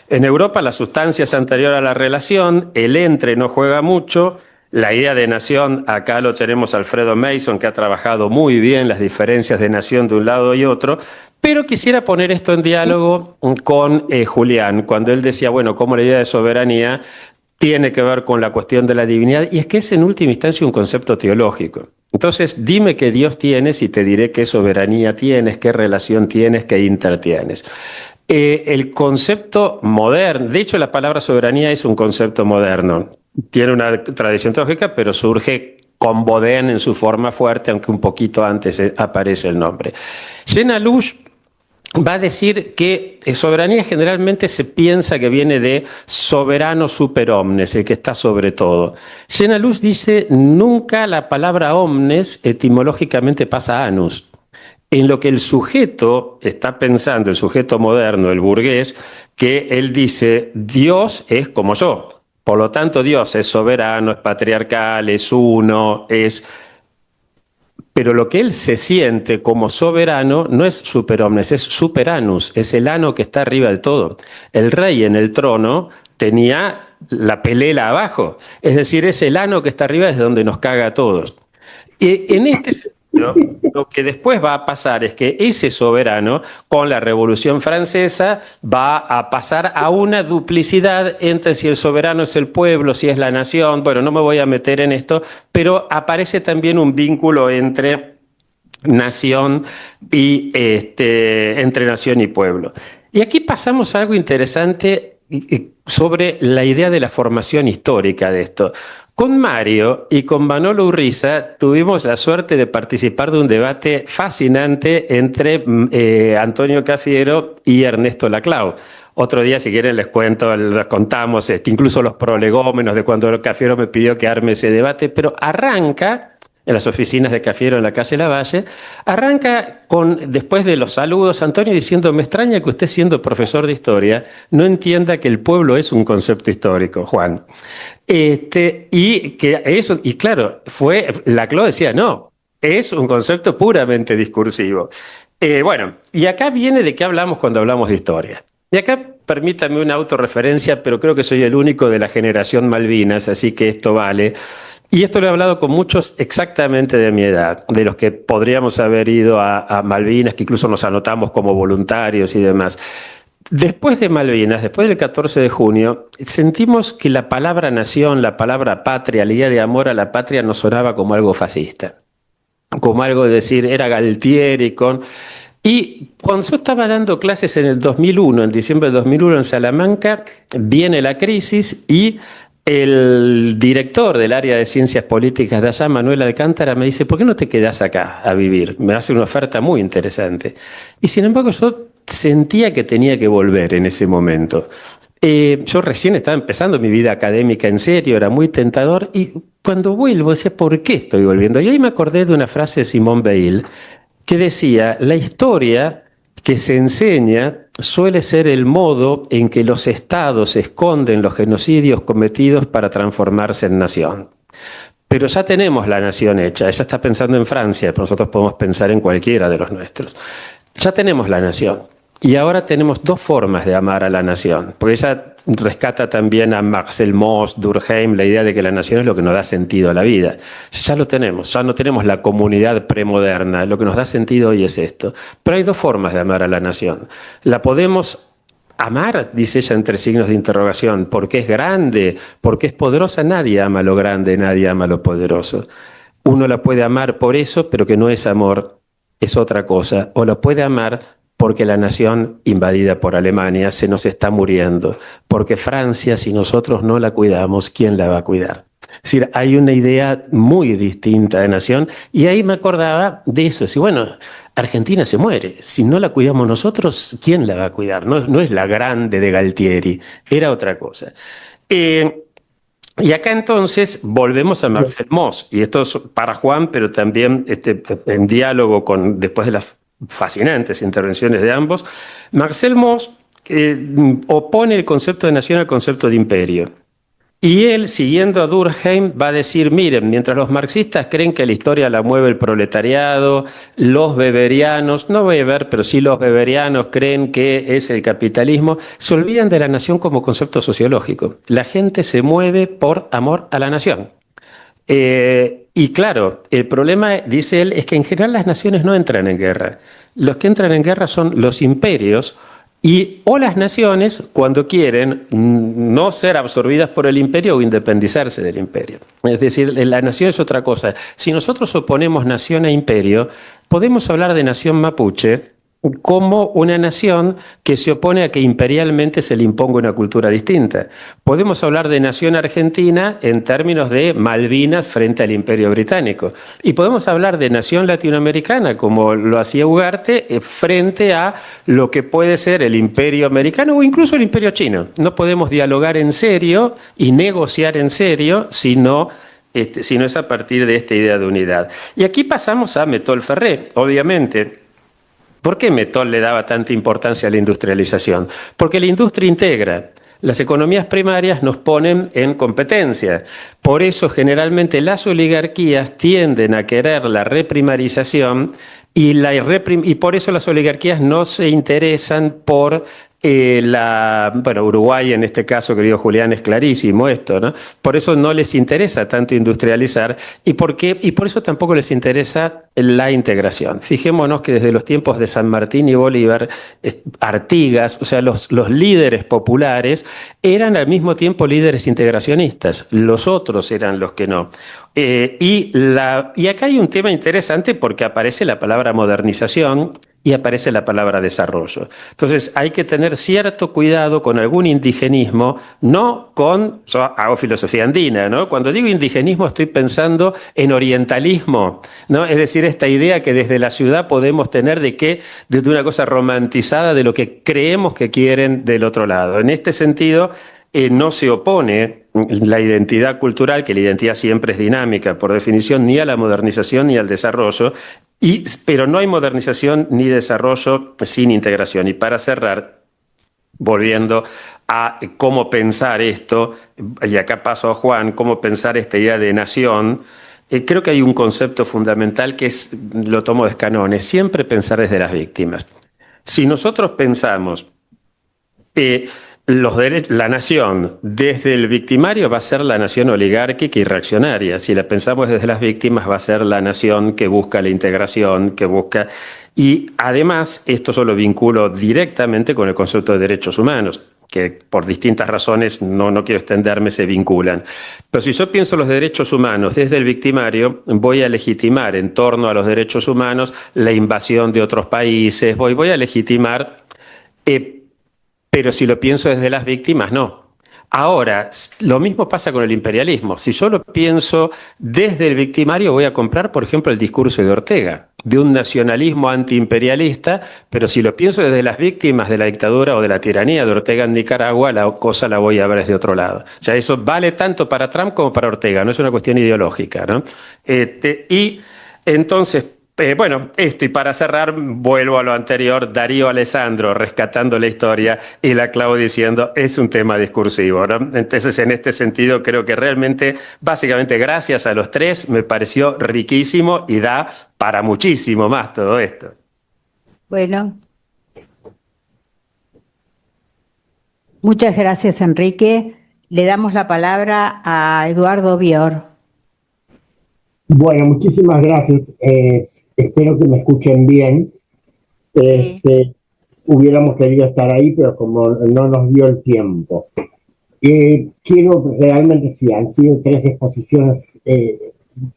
En Europa la sustancia es anterior a la relación, el entre no juega mucho. La idea de nación, acá lo tenemos Alfredo Mason, que ha trabajado muy bien las diferencias de nación de un lado y otro, pero quisiera poner esto en diálogo con Julián, cuando él decía, bueno, cómo la idea de soberanía tiene que ver con la cuestión de la divinidad, y es que es en última instancia un concepto teológico. Entonces, dime qué Dios tienes y te diré qué soberanía tienes, qué relación tienes, qué inter tienes. El concepto moderno, de hecho la palabra soberanía es un concepto moderno, tiene una tradición teológica, pero surge con Baudin en su forma fuerte, aunque un poquito antes aparece el nombre. Jean Alouche va a decir que soberanía generalmente se piensa que viene de soberano super omnes, el que está sobre todo. Jean Alouche dice, nunca la palabra omnes etimológicamente pasa a anus. En lo que el sujeto está pensando, el sujeto moderno, el burgués, que él dice, Dios es como yo. Por lo tanto, Dios es soberano, es patriarcal, es uno, es... Pero lo que él se siente como soberano no es super omnes, es super anus, es el ano que está arriba de todo. El rey en el trono tenía la pelela abajo, es decir, es el ano que está arriba desde donde nos caga a todos. Y en este sentido, lo que después va a pasar es que ese soberano, con la Revolución Francesa, va a pasar a una duplicidad entre si el soberano es el pueblo, si es la nación. Bueno, no me voy a meter en esto, pero aparece también un vínculo entre nación y entre nación y pueblo. Y aquí pasamos a algo interesante sobre la idea de la formación histórica de esto. Con Mario y con Manolo Urriza tuvimos la suerte de participar de un debate fascinante entre Antonio Cafiero y Ernesto Laclau. Otro día, si quieren, les contamos incluso los prolegómenos de cuando Cafiero me pidió que arme ese debate, pero arranca en las oficinas de Cafiero en la calle Lavalle, arranca después de los saludos, Antonio diciendo, me extraña que usted siendo profesor de historia no entienda que el pueblo es un concepto histórico, Juan. Y claro, Laclau decía, no, es un concepto puramente discursivo. Bueno, y acá viene de qué hablamos cuando hablamos de historia. Y acá permítame una autorreferencia, pero creo que soy el único de la generación Malvinas, así que esto vale. Y esto lo he hablado con muchos exactamente de mi edad, de los que podríamos haber ido a Malvinas, que incluso nos anotamos como voluntarios y demás. Después de Malvinas, después del 14 de junio, sentimos que la palabra nación, la palabra patria, la idea de amor a la patria nos sonaba como algo fascista. Como algo de decir, era Galtieri Y cuando yo estaba dando clases en el 2001, en diciembre del 2001 en Salamanca, viene la crisis y el director del área de ciencias políticas de allá, Manuel Alcántara, me dice, ¿por qué no te quedás acá a vivir? Me hace una oferta muy interesante. Y sin embargo yo sentía que tenía que volver en ese momento. Yo recién estaba empezando mi vida académica en serio, era muy tentador, y cuando vuelvo decía, ¿por qué estoy volviendo? Y ahí me acordé de una frase de Simone Weil que decía, la historia que se enseña suele ser el modo en que los estados esconden los genocidios cometidos para transformarse en nación. Pero ya tenemos la nación hecha, ella está pensando en Francia, pero nosotros podemos pensar en cualquiera de los nuestros. Ya tenemos la nación. Y ahora tenemos dos formas de amar a la nación, porque ella rescata también a Marcel Mauss, Durkheim, la idea de que la nación es lo que nos da sentido a la vida. Ya lo tenemos, ya no tenemos la comunidad premoderna, lo que nos da sentido hoy es esto. Pero hay dos formas de amar a la nación. La podemos amar, dice ella entre signos de interrogación, porque es grande, porque es poderosa. Nadie ama lo grande, nadie ama lo poderoso. Uno la puede amar por eso, pero que no es amor, es otra cosa. O la puede amar porque la nación invadida por Alemania se nos está muriendo. Porque Francia, si nosotros no la cuidamos, ¿quién la va a cuidar? Es decir, hay una idea muy distinta de nación, y ahí me acordaba de eso. Si bueno, Argentina se muere, si no la cuidamos nosotros, ¿quién la va a cuidar? No es la grande de Galtieri, era otra cosa. Y acá entonces volvemos a Marcel Mauss, y esto es para Juan, pero también en diálogo después de las fascinantes intervenciones de ambos. Marcel Mauss opone el concepto de nación al concepto de imperio. Y él, siguiendo a Durkheim, va a decir, miren, mientras los marxistas creen que la historia la mueve el proletariado, los weberianos, no Weber, pero sí los weberianos creen que es el capitalismo, se olvidan de la nación como concepto sociológico. La gente se mueve por amor a la nación. Y claro, el problema, dice él, es que en general las naciones no entran en guerra. Los que entran en guerra son los imperios, o las naciones cuando quieren no ser absorbidas por el imperio o independizarse del imperio. Es decir, la nación es otra cosa. Si nosotros oponemos nación e imperio, podemos hablar de nación mapuche como una nación que se opone a que imperialmente se le imponga una cultura distinta. Podemos hablar de nación argentina en términos de Malvinas frente al Imperio Británico. Y podemos hablar de nación latinoamericana, como lo hacía Ugarte, frente a lo que puede ser el Imperio americano o incluso el Imperio chino. No podemos dialogar en serio y negociar en serio si no es a partir de esta idea de unidad. Y aquí pasamos a Métol Ferré, obviamente. ¿Por qué Métol le daba tanta importancia a la industrialización? Porque la industria integra. Las economías primarias nos ponen en competencia. Por eso generalmente las oligarquías tienden a querer la reprimarización y por eso las oligarquías no se interesan por Uruguay en este caso, querido Julián, es clarísimo esto, ¿no? Por eso no les interesa tanto industrializar y por eso tampoco les interesa la integración. Fijémonos que desde los tiempos de San Martín y Bolívar, Artigas, o sea, los líderes populares eran al mismo tiempo líderes integracionistas, los otros eran los que no. Y acá hay un tema interesante porque aparece la palabra modernización y aparece la palabra desarrollo. Entonces hay que tener cierto cuidado con algún indigenismo, yo hago filosofía andina, ¿no? Cuando digo indigenismo estoy pensando en orientalismo, ¿no? Es decir, esta idea que desde la ciudad podemos tener de una cosa romantizada de lo que creemos que quieren del otro lado. En este sentido, no se opone la identidad cultural, que la identidad siempre es dinámica por definición, ni a la modernización ni al desarrollo, pero no hay modernización ni desarrollo sin integración. Y para cerrar, volviendo a cómo pensar esto, y acá paso a Juan, cómo pensar esta idea de nación, creo que hay un concepto fundamental que lo tomo de Scannone, siempre pensar desde las víctimas. Si nosotros pensamos la nación desde el victimario va a ser la nación oligárquica y reaccionaria. Si la pensamos desde las víctimas va a ser la nación que busca la integración, y además esto yo lo vinculo directamente con el concepto de derechos humanos, que por distintas razones, no quiero extenderme, se vinculan. Pero si yo pienso los derechos humanos desde el victimario, voy a legitimar en torno a los derechos humanos la invasión de otros países, voy a legitimar... pero si lo pienso desde las víctimas, no. Ahora, lo mismo pasa con el imperialismo. Si yo lo pienso desde el victimario, voy a comprar, por ejemplo, el discurso de Ortega, de un nacionalismo antiimperialista, pero si lo pienso desde las víctimas de la dictadura o de la tiranía de Ortega en Nicaragua, la cosa la voy a ver desde otro lado. O sea, eso vale tanto para Trump como para Ortega, no es una cuestión ideológica, ¿no? Y entonces... y para cerrar, vuelvo a lo anterior, Darío Alessandro rescatando la historia y la Clau diciendo es un tema discursivo, ¿no? Entonces, en este sentido, creo que realmente, básicamente, gracias a los tres, me pareció riquísimo y da para muchísimo más todo esto. Bueno. Muchas gracias, Enrique. Le damos la palabra a Eduardo Bior. Bueno, muchísimas gracias. Espero que me escuchen bien. hubiéramos querido estar ahí, pero como no nos dio el tiempo. Quiero realmente, sí, han sido 3 exposiciones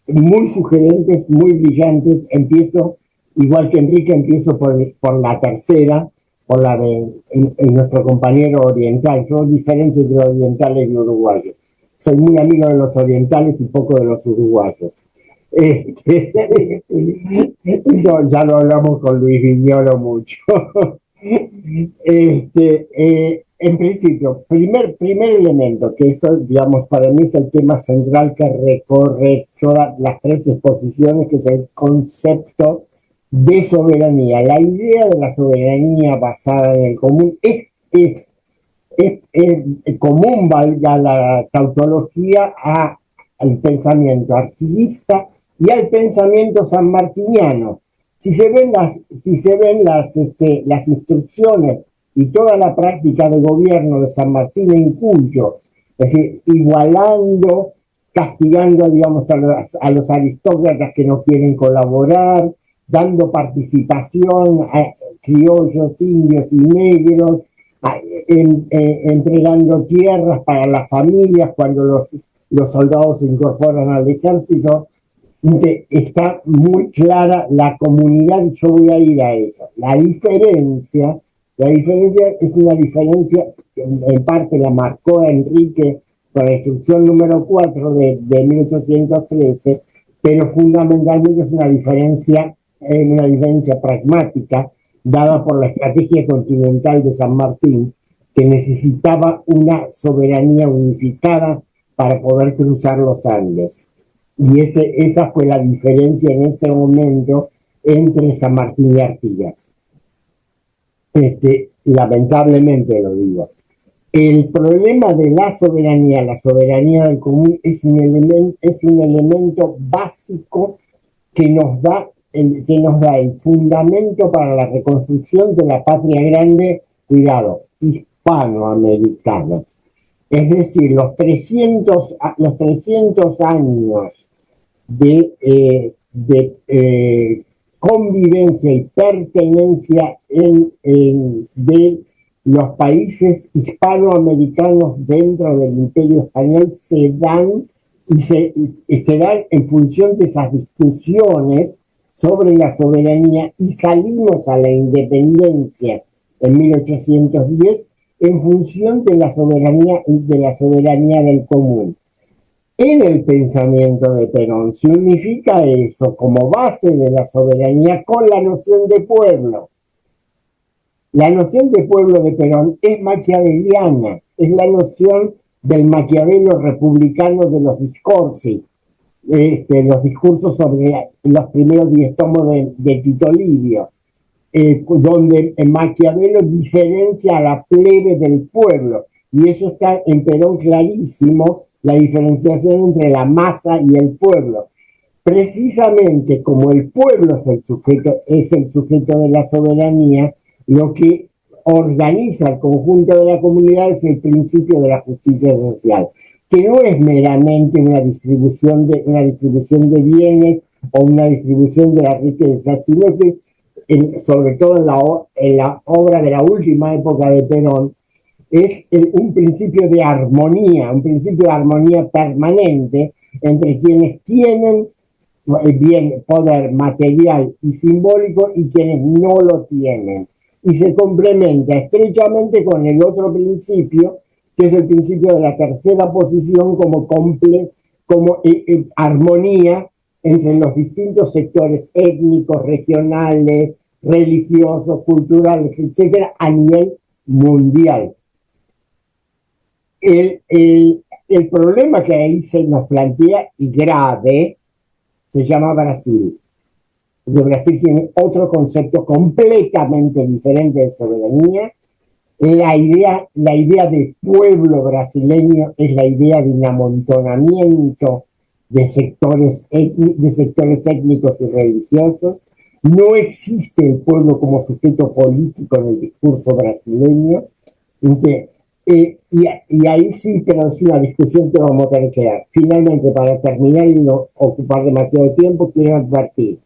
muy sugerentes, muy brillantes. Empiezo, igual que Enrique, empiezo por la tercera, por la de nuestro compañero oriental. Yo diferente de los orientales y uruguayos. Soy muy amigo de los orientales y poco de los uruguayos. Eso ya lo hablamos con Luis Viñolo mucho. En principio, primer elemento, que eso, digamos, para mí es el tema central que recorre todas las 3 exposiciones, que es el concepto de soberanía. La idea de la soberanía basada en el común es común, valga la tautología, al pensamiento artiguista y al pensamiento sanmartiniano. Si se ven las instrucciones y toda la práctica de gobierno de San Martín en Cuyo, es decir, igualando, castigando, digamos, a los aristócratas que no quieren colaborar, dando participación a criollos, indios y negros, entregando tierras para las familias cuando los soldados se incorporan al ejército. Está muy clara la comunidad, yo voy a ir a esa. La diferencia es una diferencia que en parte la marcó Enrique con la instrucción número 4 de 1813, pero fundamentalmente es una diferencia pragmática dada por la estrategia continental de San Martín, que necesitaba una soberanía unificada para poder cruzar los Andes. Y esa fue la diferencia en ese momento entre San Martín y Artigas. Lamentablemente lo digo. El problema de la soberanía del común, es un elemento básico que nos da el fundamento para la reconstrucción de la patria grande, cuidado, hispanoamericana. Es decir, los 300 años de convivencia y pertenencia de los países hispanoamericanos dentro del Imperio Español se dan en función de esas discusiones sobre la soberanía, y salimos a la independencia en 1810 en función de la soberanía del común. En el pensamiento de Perón se unifica eso como base de la soberanía con la noción de pueblo. La noción de pueblo de Perón es maquiaveliana, es la noción del Maquiavelo republicano de los discorsi, los discursos sobre los primeros 10 tomos de Tito Livio, donde Maquiavelo diferencia a la plebe del pueblo, y eso está en Perón clarísimo, la diferenciación entre la masa y el pueblo. Precisamente como el pueblo es el sujeto de la soberanía, lo que organiza el conjunto de la comunidad es el principio de la justicia social, que no es meramente una distribución de bienes o una distribución de la riqueza, sino que sobre todo en la obra de la última época de Perón, es un principio de armonía permanente entre quienes tienen bien poder material y simbólico y quienes no lo tienen. Y se complementa estrechamente con el otro principio, que es el principio de la tercera posición como armonía entre los distintos sectores étnicos, regionales, religiosos, culturales, etcétera, a nivel mundial. El problema que ahí se nos plantea, y grave, se llama Brasil. Porque Brasil tiene otro concepto completamente diferente de soberanía. La idea de pueblo brasileño es la idea de un amontonamiento de sectores étnicos y religiosos. No existe el pueblo como sujeto político en el discurso brasileño. Y ahí sí, pero es una discusión que vamos a tener que dar. Finalmente, para terminar y no ocupar demasiado tiempo, quiero advertir.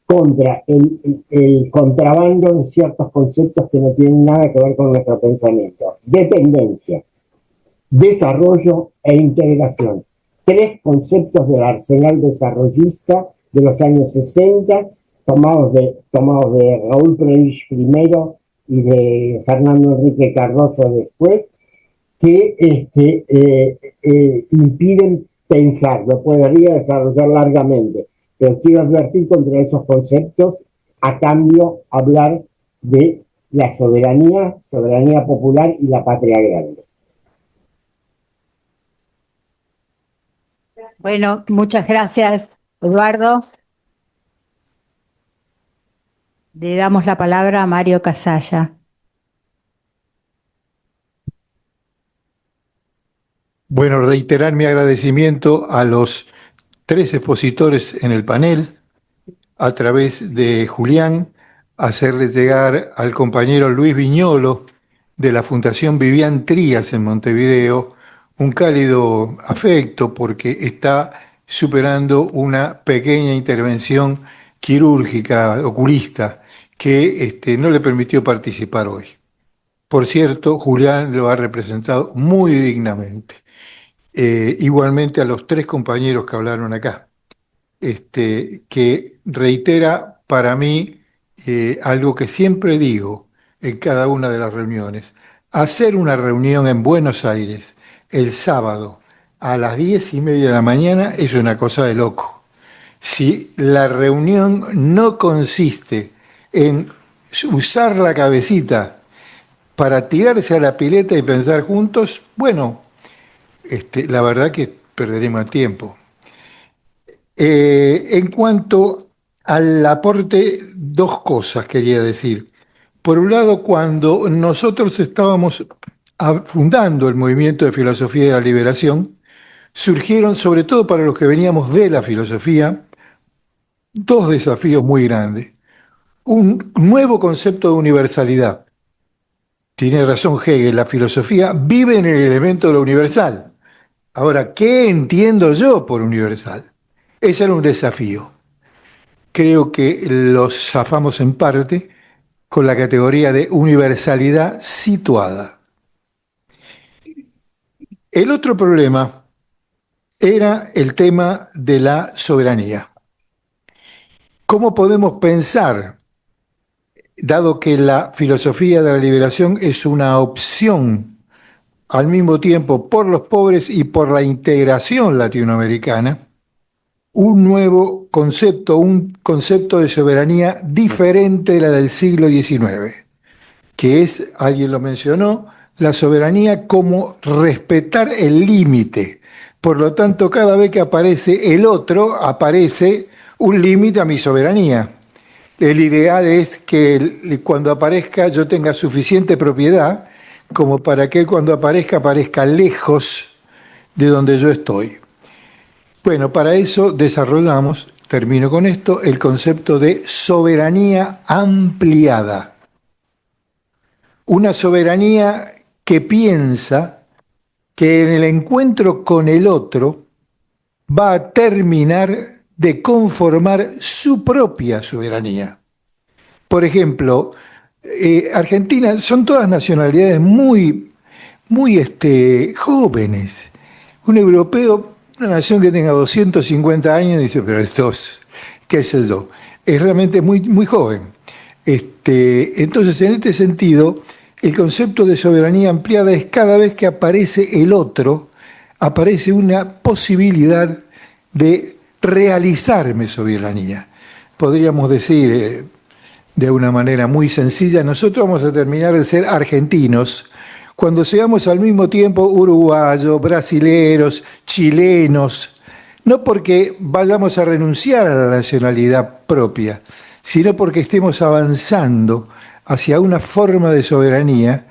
contra el contrabando de ciertos conceptos que no tienen nada que ver con nuestro pensamiento. Dependencia, desarrollo e integración. 3 conceptos del arsenal desarrollista de los años 60, tomados de Raúl Prebisch primero y de Fernando Enrique Cardoso después, que impiden pensar. Lo podría desarrollar largamente, pero quiero advertir contra esos conceptos, a cambio hablar de la soberanía popular y la patria grande. Bueno, muchas gracias, Eduardo. Le damos la palabra a Mario Casalla. Bueno, reiterar mi agradecimiento a los 3 expositores en el panel, a través de Julián, hacerles llegar al compañero Luis Viñolo de la Fundación Vivian Trías en Montevideo un cálido afecto porque está superando una pequeña intervención quirúrgica, oculista, que no le permitió participar hoy. Por cierto, Julián lo ha representado muy dignamente. Igualmente a los 3 compañeros que hablaron acá, que reitera para mí algo que siempre digo en cada una de las reuniones. Hacer una reunión en Buenos Aires el sábado a las 10:30 de la mañana es una cosa de loco. Si la reunión no consiste en usar la cabecita para tirarse a la pileta y pensar juntos, bueno, la verdad que perderemos tiempo. En cuanto al aporte, 2 cosas quería decir. Por un lado, cuando nosotros estábamos fundando el movimiento de filosofía de la liberación, surgieron, sobre todo para los que veníamos de la filosofía, 2 desafíos muy grandes. Un nuevo concepto de universalidad. Tiene razón Hegel, la filosofía vive en el elemento de lo universal. Ahora, ¿qué entiendo yo por universal? Ese era un desafío. Creo que lo zafamos en parte con la categoría de universalidad situada. El otro problema era el tema de la soberanía. ¿Cómo podemos pensar, dado que la filosofía de la liberación es una opción al mismo tiempo por los pobres y por la integración latinoamericana, un nuevo concepto, un concepto de soberanía diferente de la del siglo XIX, que es, alguien lo mencionó, la soberanía como respetar el límite. Por lo tanto, cada vez que aparece el otro, aparece un límite a mi soberanía. El ideal es que cuando aparezca yo tenga suficiente propiedad como para que cuando aparezca lejos de donde yo estoy. Bueno, para eso desarrollamos, termino con esto, el concepto de soberanía ampliada. Una soberanía que piensa que en el encuentro con el otro va a terminar de conformar su propia soberanía. Por ejemplo, Argentina son todas nacionalidades muy jóvenes. Un europeo, una nación que tenga 250 años, dice, pero esto es, qué sé yo, es realmente muy joven. Entonces, en este sentido, el concepto de soberanía ampliada es cada vez que aparece el otro, aparece una posibilidad de realizar mi soberanía. Podríamos decir, de una manera muy sencilla, nosotros vamos a terminar de ser argentinos cuando seamos al mismo tiempo uruguayos, brasileros, chilenos, no porque vayamos a renunciar a la nacionalidad propia, sino porque estemos avanzando hacia una forma de soberanía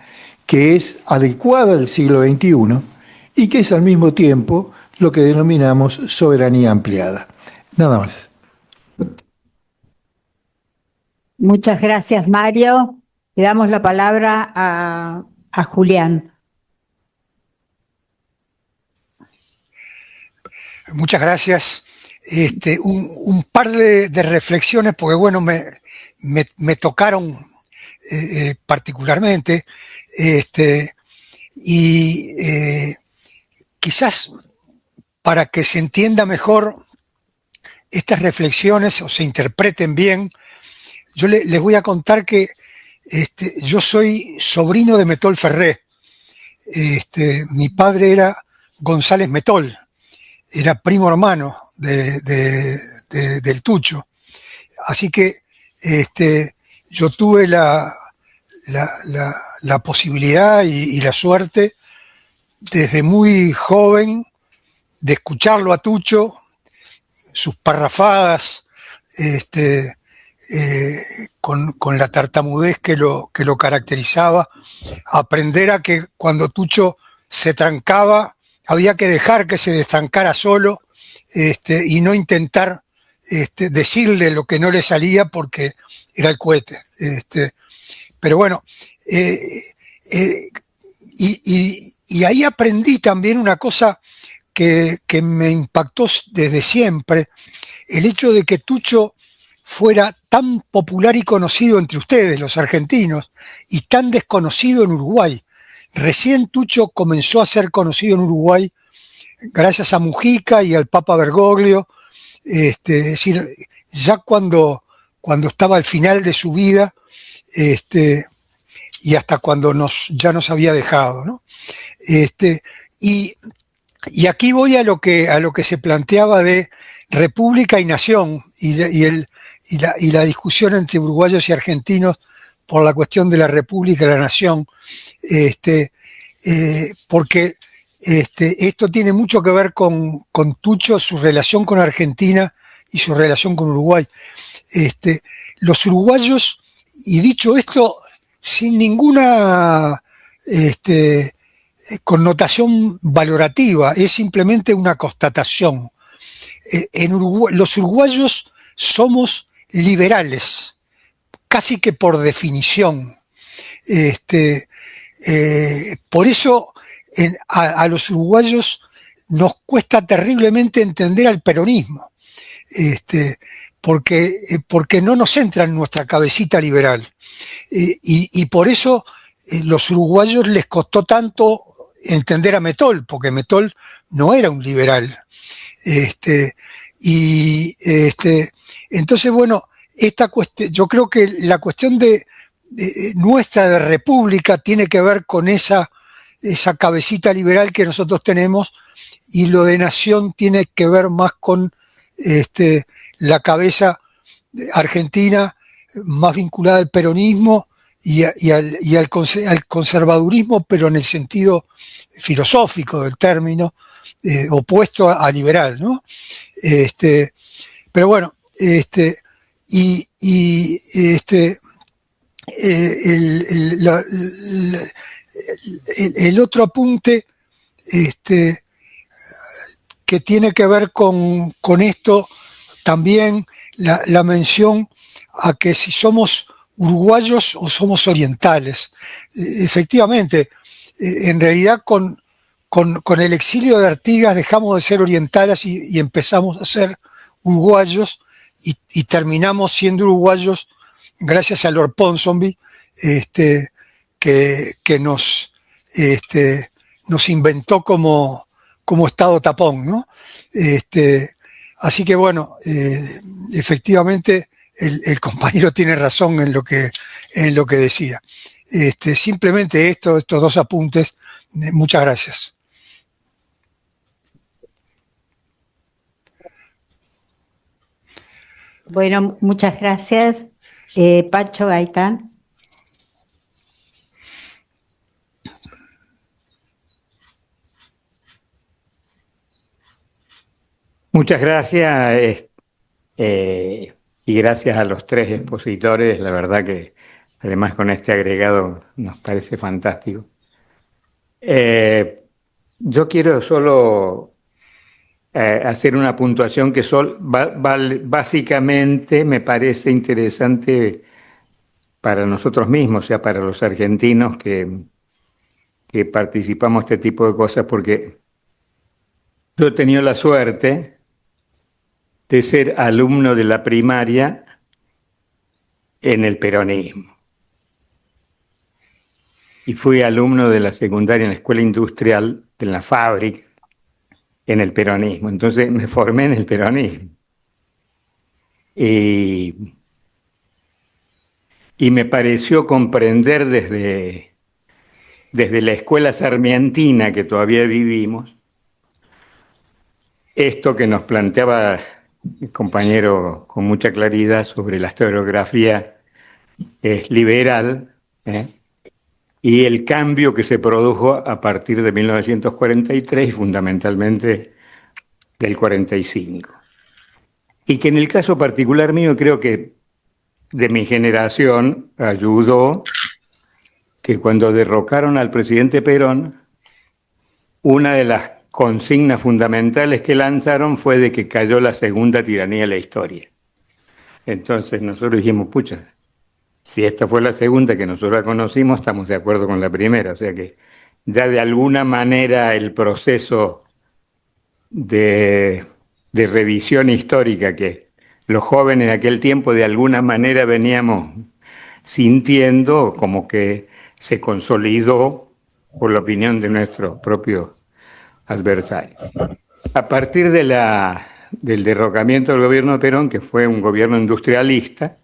que es adecuada al siglo XXI y que es al mismo tiempo lo que denominamos soberanía ampliada. Nada más. Muchas gracias, Mario. Le damos la palabra a Julián. Muchas gracias. un par de reflexiones, porque bueno, me tocaron particularmente, y quizás para que se entienda mejor estas reflexiones o se interpreten bien, yo les voy a contar que yo soy sobrino de Metol Ferré. Mi padre era González Metol, era primo hermano del Tucho. Así que yo tuve la posibilidad y la suerte desde muy joven de escucharlo a Tucho, sus parrafadas, con la tartamudez que lo caracterizaba, aprender a que cuando Tucho se trancaba había que dejar que se destancara solo, y no intentar decirle lo que no le salía porque era el cohete. Pero bueno, y ahí aprendí también una cosa que me impactó desde siempre, el hecho de que Tucho fuera tan popular y conocido entre ustedes, los argentinos, y tan desconocido en Uruguay. Recién Tucho comenzó a ser conocido en Uruguay gracias a Mujica y al Papa Bergoglio, es decir, ya cuando estaba al final de su vida, y hasta cuando ya nos había dejado, ¿no? Y aquí voy a lo que se planteaba de república y nación y la discusión entre uruguayos y argentinos por la cuestión de la república y la nación, porque esto tiene mucho que ver con Tucho, su relación con Argentina y su relación con Uruguay. Los uruguayos, y dicho esto sin ninguna connotación valorativa, es simplemente una constatación. Los uruguayos somos liberales, casi que por definición. Por eso a los uruguayos nos cuesta terriblemente entender al peronismo, porque no nos entra en nuestra cabecita liberal. Y por eso los uruguayos les costó tanto entender a Metol, porque Metol no era un liberal. Entonces, bueno, yo creo que la cuestión nuestra de república tiene que ver con esa cabecita liberal que nosotros tenemos, y lo de nación tiene que ver más con la cabeza argentina más vinculada al peronismo y al conservadurismo, pero en el sentido filosófico del término, opuesto a liberal, ¿no? Pero bueno, el otro apunte que tiene que ver con esto también, la mención a que si somos uruguayos o somos orientales. Efectivamente, en realidad con el exilio de Artigas dejamos de ser orientales y empezamos a ser uruguayos, y terminamos siendo uruguayos gracias a Lord Ponsonby, que nos inventó como Estado tapón, ¿no? Así que bueno, efectivamente el compañero tiene razón en lo que decía. Simplemente estos dos apuntes. Muchas gracias. Bueno, muchas gracias. Pancho Gaitán. Muchas gracias, y gracias a los tres expositores. La verdad que además con este agregado nos parece fantástico. Yo quiero solo hacer una puntuación que básicamente me parece interesante para nosotros mismos, o sea, para los argentinos que participamos de este tipo de cosas, porque yo he tenido la suerte de ser alumno de la primaria en el peronismo. Y fui alumno de la secundaria en la escuela industrial, de la fábrica, en el peronismo. Entonces me formé en el peronismo. Y me pareció comprender desde la escuela sarmientina que todavía vivimos, esto que nos planteaba el compañero con mucha claridad sobre la historiografía liberal, y el cambio que se produjo a partir de 1943 y fundamentalmente del 45. Y que en el caso particular mío creo que de mi generación ayudó que cuando derrocaron al presidente Perón, una de las consignas fundamentales que lanzaron fue de que cayó la segunda tiranía de la historia. Entonces nosotros dijimos, pucha, si esta fue la segunda que nosotros conocimos, estamos de acuerdo con la primera. O sea que ya de alguna manera el proceso de revisión histórica que los jóvenes de aquel tiempo de alguna manera veníamos sintiendo, como que se consolidó por la opinión de nuestros propios adversarios. A partir del derrocamiento del gobierno de Perón, que fue un gobierno industrialista,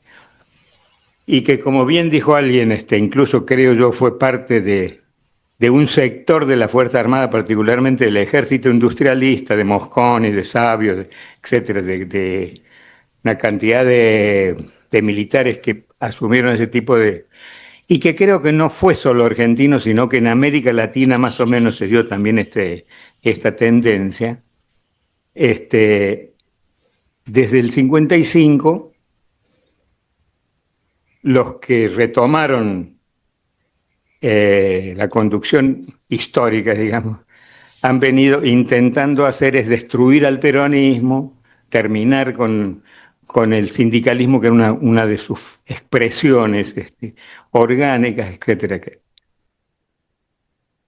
y que, como bien dijo alguien, incluso creo yo, fue parte de un sector de la Fuerza Armada, particularmente del ejército industrialista, de Mosconi, de Sabio, etcétera, de una cantidad de militares que asumieron ese tipo de... Y que creo que no fue solo argentino, sino que en América Latina más o menos se dio también esta tendencia. Desde el 55, los que retomaron la conducción histórica, digamos, han venido intentando hacer es destruir al peronismo, terminar con el sindicalismo, que era una de sus expresiones orgánicas, etcétera.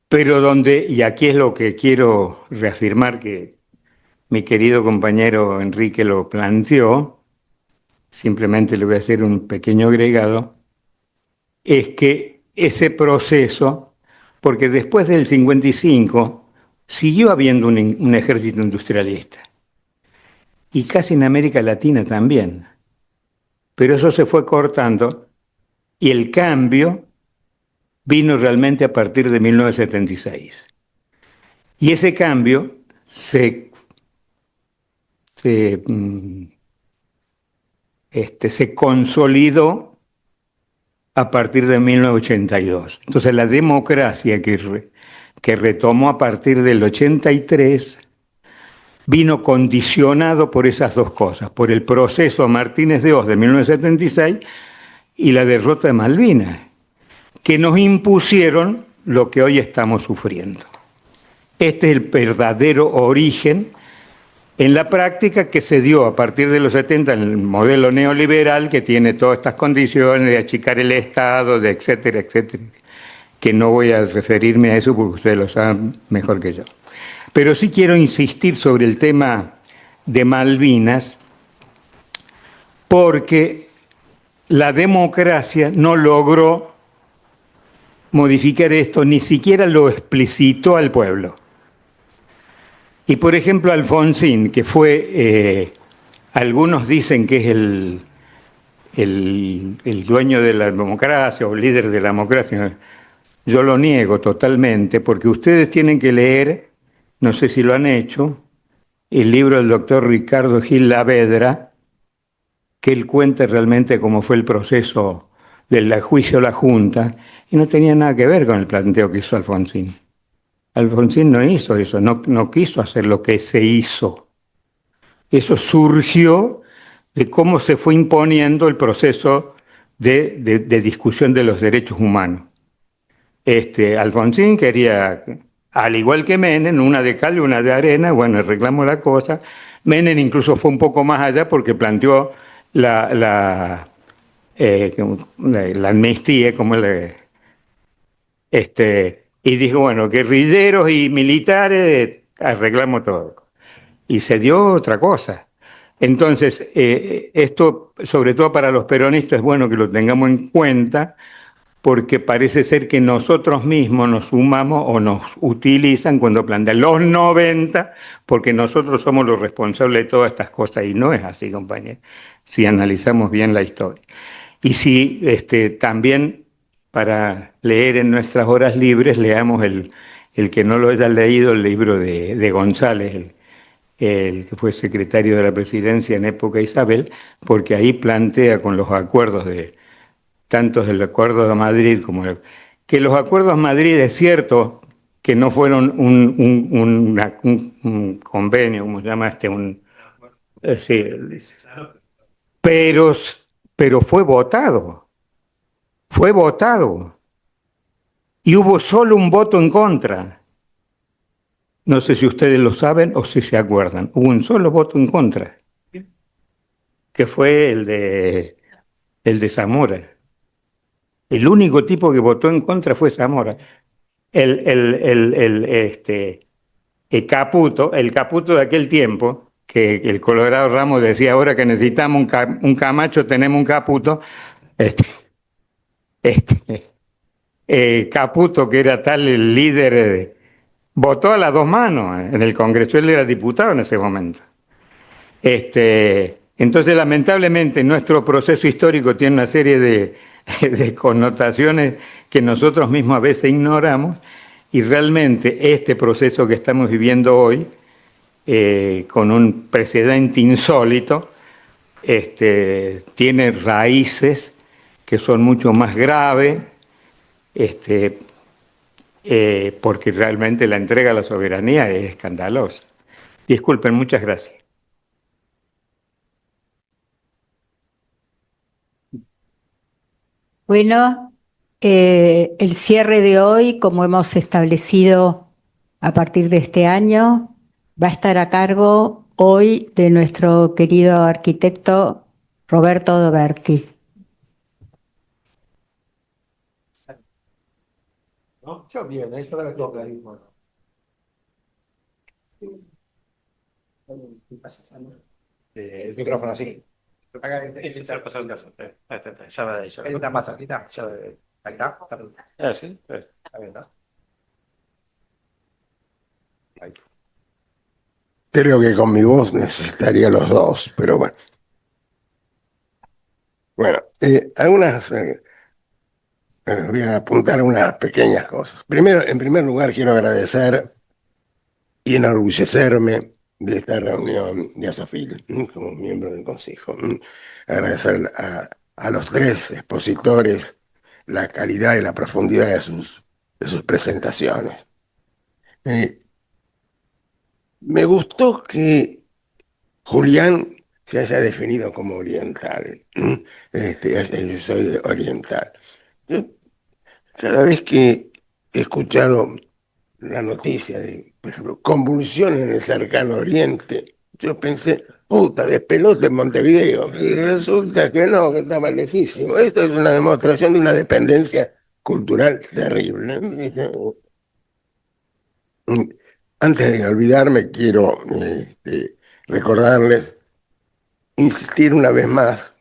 Pero y aquí es lo que quiero reafirmar, que mi querido compañero Enrique lo planteó, simplemente le voy a hacer un pequeño agregado, es que ese proceso, porque después del 55 siguió habiendo un ejército industrialista, y casi en América Latina también, pero eso se fue cortando y el cambio vino realmente a partir de 1976. Y ese cambio se consolidó a partir de 1982. Entonces la democracia que retomó a partir del 83 vino condicionado por esas dos cosas, por el proceso Martínez de Oz de 1976 y la derrota de Malvinas, que nos impusieron lo que hoy estamos sufriendo. Este es el verdadero origen en la práctica que se dio a partir de los 70 en el modelo neoliberal, que tiene todas estas condiciones de achicar el Estado, de etcétera, etcétera, que no voy a referirme a eso porque ustedes lo saben mejor que yo. Pero sí quiero insistir sobre el tema de Malvinas, porque la democracia no logró modificar esto, ni siquiera lo explicitó al pueblo. Y por ejemplo Alfonsín, que fue, algunos dicen que es el dueño de la democracia o líder de la democracia, yo lo niego totalmente, porque ustedes tienen que leer, no sé si lo han hecho, el libro del doctor Ricardo Gil Lavedra, que él cuenta realmente cómo fue el proceso del juicio a la Junta, y no tenía nada que ver con el planteo que hizo Alfonsín. Alfonsín no hizo eso, no quiso hacer lo que se hizo. Eso surgió de cómo se fue imponiendo el proceso de discusión de los derechos humanos. Alfonsín quería, al igual que Menem, una de cal y una de arena, bueno, arreglamos la cosa. Menem incluso fue un poco más allá porque planteó la amnistía, como y dijo, bueno, guerrilleros y militares, arreglamos todo. Y se dio otra cosa. Entonces, esto, sobre todo para los peronistas, es bueno que lo tengamos en cuenta, porque parece ser que nosotros mismos nos sumamos o nos utilizan cuando plantean los 90, porque nosotros somos los responsables de todas estas cosas, y no es así, compañeros, si analizamos bien la historia. Y si también para leer en nuestras horas libres, leamos el que no lo haya leído, el libro de González, el que fue secretario de la presidencia en época Isabel, porque ahí plantea con los acuerdos tanto del Acuerdo de Madrid como que los Acuerdos de Madrid es cierto que no fueron un convenio, como se llama sí, pero fue votado y hubo solo un voto en contra. No sé si ustedes lo saben o si se acuerdan. Hubo un solo voto en contra, que fue el de Zamora. El único tipo que votó en contra fue Zamora. El Caputo de aquel tiempo, que el Colorado Ramos decía, ahora que necesitamos un Camacho, tenemos un Caputo. Caputo, que era tal el líder, votó a las dos manos en el Congreso. Él era diputado en ese momento. Entonces, lamentablemente, nuestro proceso histórico tiene una serie de connotaciones que nosotros mismos a veces ignoramos, y realmente este proceso que estamos viviendo hoy, con un precedente insólito, tiene raíces que son mucho más graves, porque realmente la entrega a la soberanía es escandalosa. Disculpen, muchas gracias. Bueno, el cierre de hoy, como hemos establecido a partir de este año, va a estar a cargo hoy de nuestro querido arquitecto Roberto Doberti. No, yo bien, ahí solo me quedo clarísimo. El micrófono así. Intentar pasar el caso. Ya va, ya va. Está más cerquita. Ahí está. Sí. Está bien, ¿no? Ahí. Creo que con mi voz necesitaría los dos, pero bueno. Bueno, voy a apuntar unas pequeñas cosas. Primero, en primer lugar, quiero agradecer y enorgullecerme de esta reunión de Asofil como miembro del Consejo. Agradecer a los tres expositores la calidad y la profundidad de sus presentaciones. Me gustó que Julián se haya definido como oriental. Yo soy oriental. Yo, cada vez que he escuchado la noticia de, por ejemplo, convulsiones en el cercano oriente, yo pensé, puta, despelote en Montevideo. Y resulta que no, que estaba lejísimo. Esto es una demostración de una dependencia cultural terrible. Antes de olvidarme, quiero recordarles, insistir una vez más,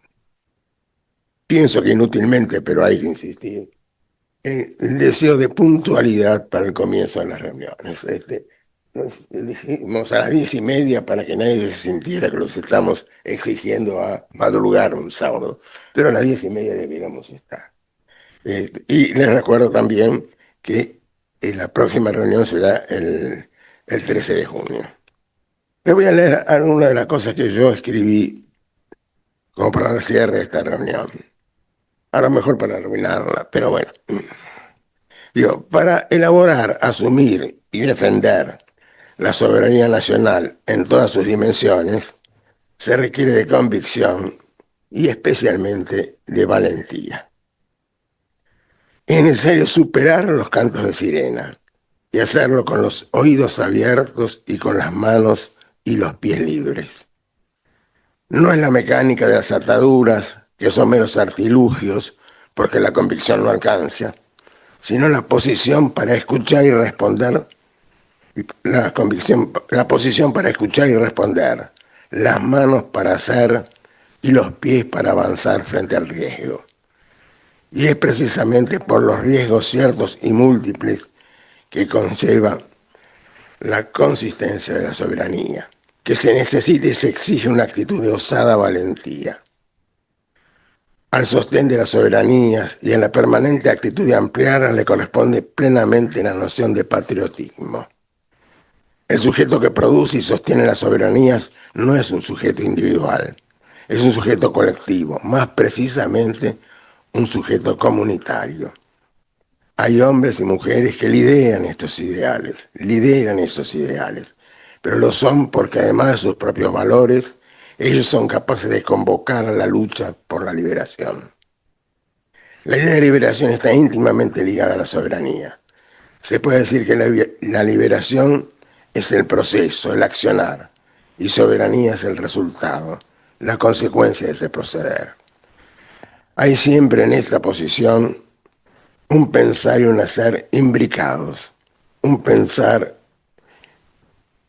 pienso que inútilmente, pero hay que insistir, el deseo de puntualidad para el comienzo de las reuniones. Nos dijimos a las 10:30 para que nadie se sintiera que los estamos exigiendo a madrugar un sábado, pero a las 10:30 debiéramos estar. Y les recuerdo también que la próxima reunión será el 13 de junio. Les voy a leer algunas de las cosas que yo escribí como para el cierre de esta reunión. A lo mejor para arruinarla, pero bueno. Digo, para elaborar, asumir y defender la soberanía nacional en todas sus dimensiones, se requiere de convicción y especialmente de valentía. Es necesario superar los cantos de sirena y hacerlo con los oídos abiertos y con las manos y los pies libres. No es la mecánica de las ataduras, que son meros artilugios, porque la convicción no alcanza, sino la posición para escuchar y responder, la posición para escuchar y responder, las manos para hacer y los pies para avanzar frente al riesgo. Y es precisamente por los riesgos ciertos y múltiples que conlleva la consistencia de la soberanía, que se necesita y se exige una actitud de osada valentía. Al sostén de las soberanías y a la permanente actitud de ampliarlas le corresponde plenamente la noción de patriotismo. El sujeto que produce y sostiene las soberanías no es un sujeto individual, es un sujeto colectivo, más precisamente un sujeto comunitario. Hay hombres y mujeres que lideran esos ideales, pero lo son porque además de sus propios valores, ellos son capaces de convocar a la lucha por la liberación. La idea de liberación está íntimamente ligada a la soberanía. Se puede decir que la liberación es el proceso, el accionar, y soberanía es el resultado, la consecuencia de ese proceder. Hay siempre en esta posición un pensar y un hacer imbricados, un pensar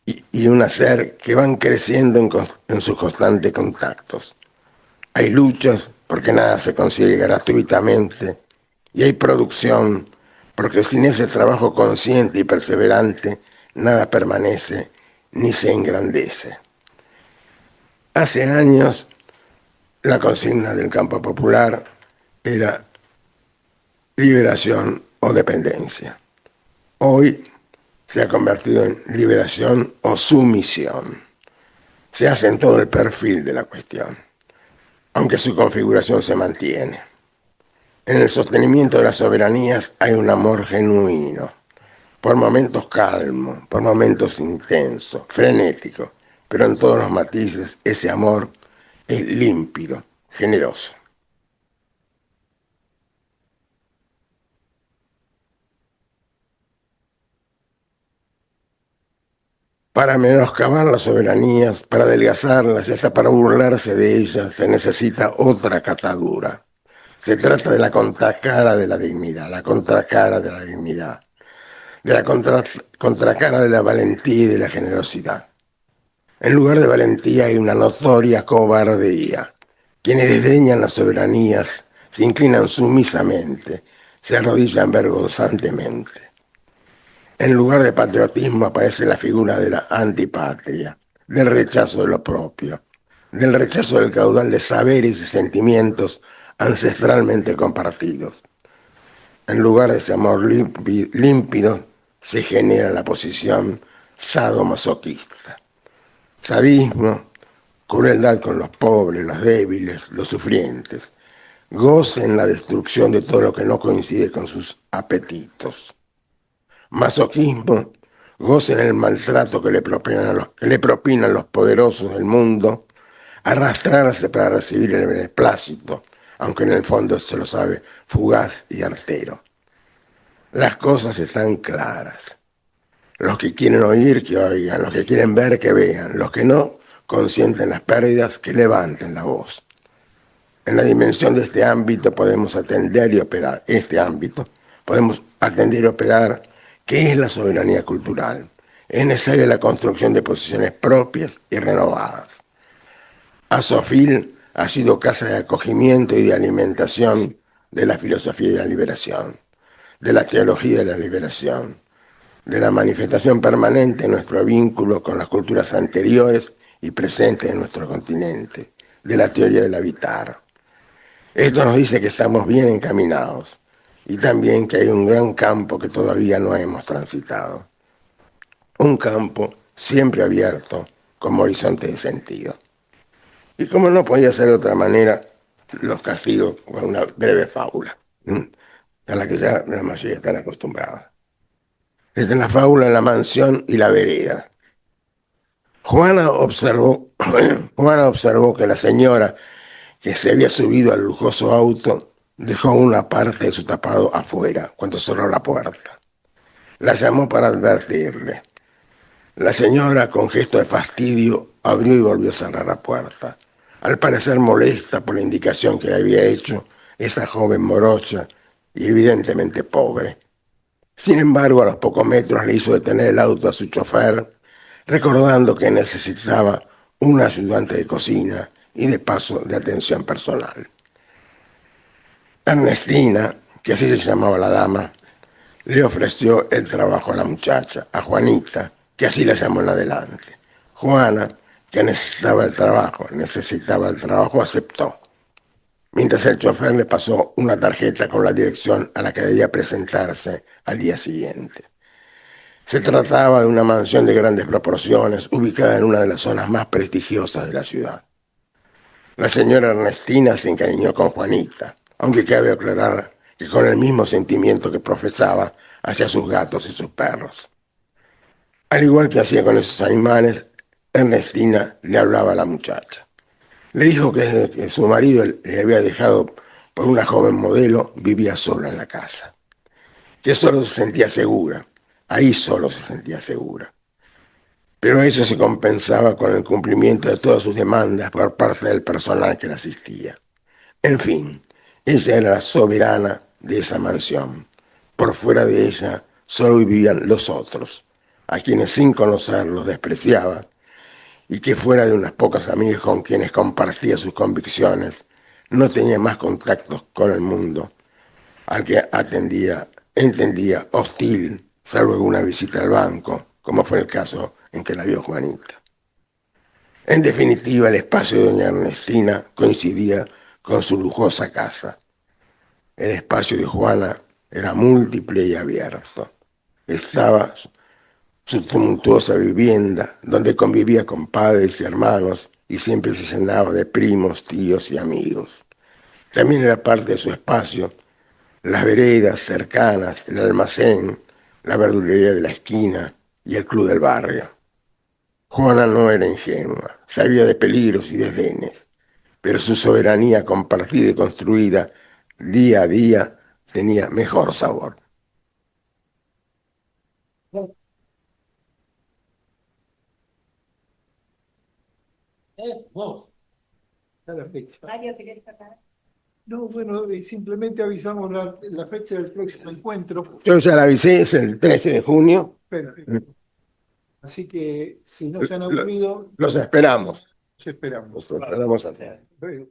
y un hacer que van creciendo en sus constantes contactos. Hay luchas porque nada se consigue gratuitamente y hay producción porque sin ese trabajo consciente y perseverante nada permanece ni se engrandece. Hace años la consigna del campo popular era liberación o dependencia. Hoy se ha convertido en liberación o sumisión. Se hace en todo el perfil de la cuestión, aunque su configuración se mantiene. En el sostenimiento de las soberanías hay un amor genuino, por momentos calmo, por momentos intenso, frenético, pero en todos los matices ese amor es límpido, generoso. Para menoscabar las soberanías, para adelgazarlas y hasta para burlarse de ellas, se necesita otra catadura. Se trata de la contracara de la dignidad, la contracara de la dignidad, de la contracara de la valentía y de la generosidad. En lugar de valentía hay una notoria cobardía. Quienes desdeñan las soberanías se inclinan sumisamente, se arrodillan vergonzantemente. En lugar de patriotismo aparece la figura de la antipatria, del rechazo de lo propio, del rechazo del caudal de saberes y sentimientos ancestralmente compartidos. En lugar de ese amor límpido, se genera la posición sadomasoquista. Sadismo, crueldad con los pobres, los débiles, los sufrientes. Goce en la destrucción de todo lo que no coincide con sus apetitos. Masoquismo, goce en el maltrato que le propinan los poderosos del mundo, arrastrarse para recibir el beneplácito, aunque en el fondo se lo sabe fugaz y artero. Las cosas están claras. Los que quieren oír, que oigan. Los que quieren ver, que vean. Los que no consienten las pérdidas, que levanten la voz. En la dimensión de este ámbito podemos atender y operar. Podemos atender y operar qué es la soberanía cultural. Es necesaria la construcción de posiciones propias y renovadas. Asofil ha sido casa de acogimiento y de alimentación de la filosofía de la liberación, de la teología de la liberación, de la manifestación permanente de nuestro vínculo con las culturas anteriores y presentes de nuestro continente, de la teoría del habitar. Esto nos dice que estamos bien encaminados y también que hay un gran campo que todavía no hemos transitado. Un campo siempre abierto como horizonte de sentido. Y como no podía ser de otra manera, los castigo con una breve fábula, a la que ya la mayoría están acostumbrados. Es en la fábula La mansión y la vereda. Juana observó que la señora que se había subido al lujoso auto dejó una parte de su tapado afuera cuando cerró la puerta. La llamó para advertirle. La señora, con gesto de fastidio, abrió y volvió a cerrar la puerta, al parecer molesta por la indicación que le había hecho esa joven morocha y evidentemente pobre. Sin embargo, a los pocos metros le hizo detener el auto a su chofer, recordando que necesitaba un ayudante de cocina y de paso de atención personal. Ernestina, que así se llamaba la dama, le ofreció el trabajo a la muchacha, a Juanita, que así la llamó en adelante. Juana, que necesitaba el trabajo, aceptó. Mientras el chofer le pasó una tarjeta con la dirección a la que debía presentarse al día siguiente. Se trataba de una mansión de grandes proporciones, ubicada en una de las zonas más prestigiosas de la ciudad. La señora Ernestina se encariñó con Juanita, aunque cabe aclarar que con el mismo sentimiento que profesaba hacia sus gatos y sus perros. Al igual que hacía con esos animales, Ernestina le hablaba a la muchacha. Le dijo que desde que su marido le había dejado por una joven modelo, vivía sola en la casa. Que solo se sentía segura, ahí solo se sentía segura. Pero eso se compensaba con el cumplimiento de todas sus demandas por parte del personal que la asistía. En fin, ella era la soberana de esa mansión. Por fuera de ella solo vivían los otros, a quienes sin conocerlos despreciaba, y que fuera de unas pocas amigas con quienes compartía sus convicciones, no tenía más contactos con el mundo, al que entendía hostil, salvo alguna visita al banco, como fue el caso en que la vio Juanita. En definitiva, el espacio de doña Ernestina coincidía con su lujosa casa. El espacio de Juana era múltiple y abierto. Estaba su tumultuosa vivienda, donde convivía con padres y hermanos y siempre se llenaba de primos, tíos y amigos. También era parte de su espacio las veredas cercanas, el almacén, la verdulería de la esquina y el club del barrio. Juana no era ingenua, sabía de peligros y desdenes, pero su soberanía compartida y construida día a día tenía mejor sabor. No, bueno, simplemente avisamos la fecha del próximo encuentro. Yo ya la avisé, es el 13 de junio. Perfecto. Así que si no se han aburrido, Los esperamos. los esperamos. Los esperamos a todos. Bueno.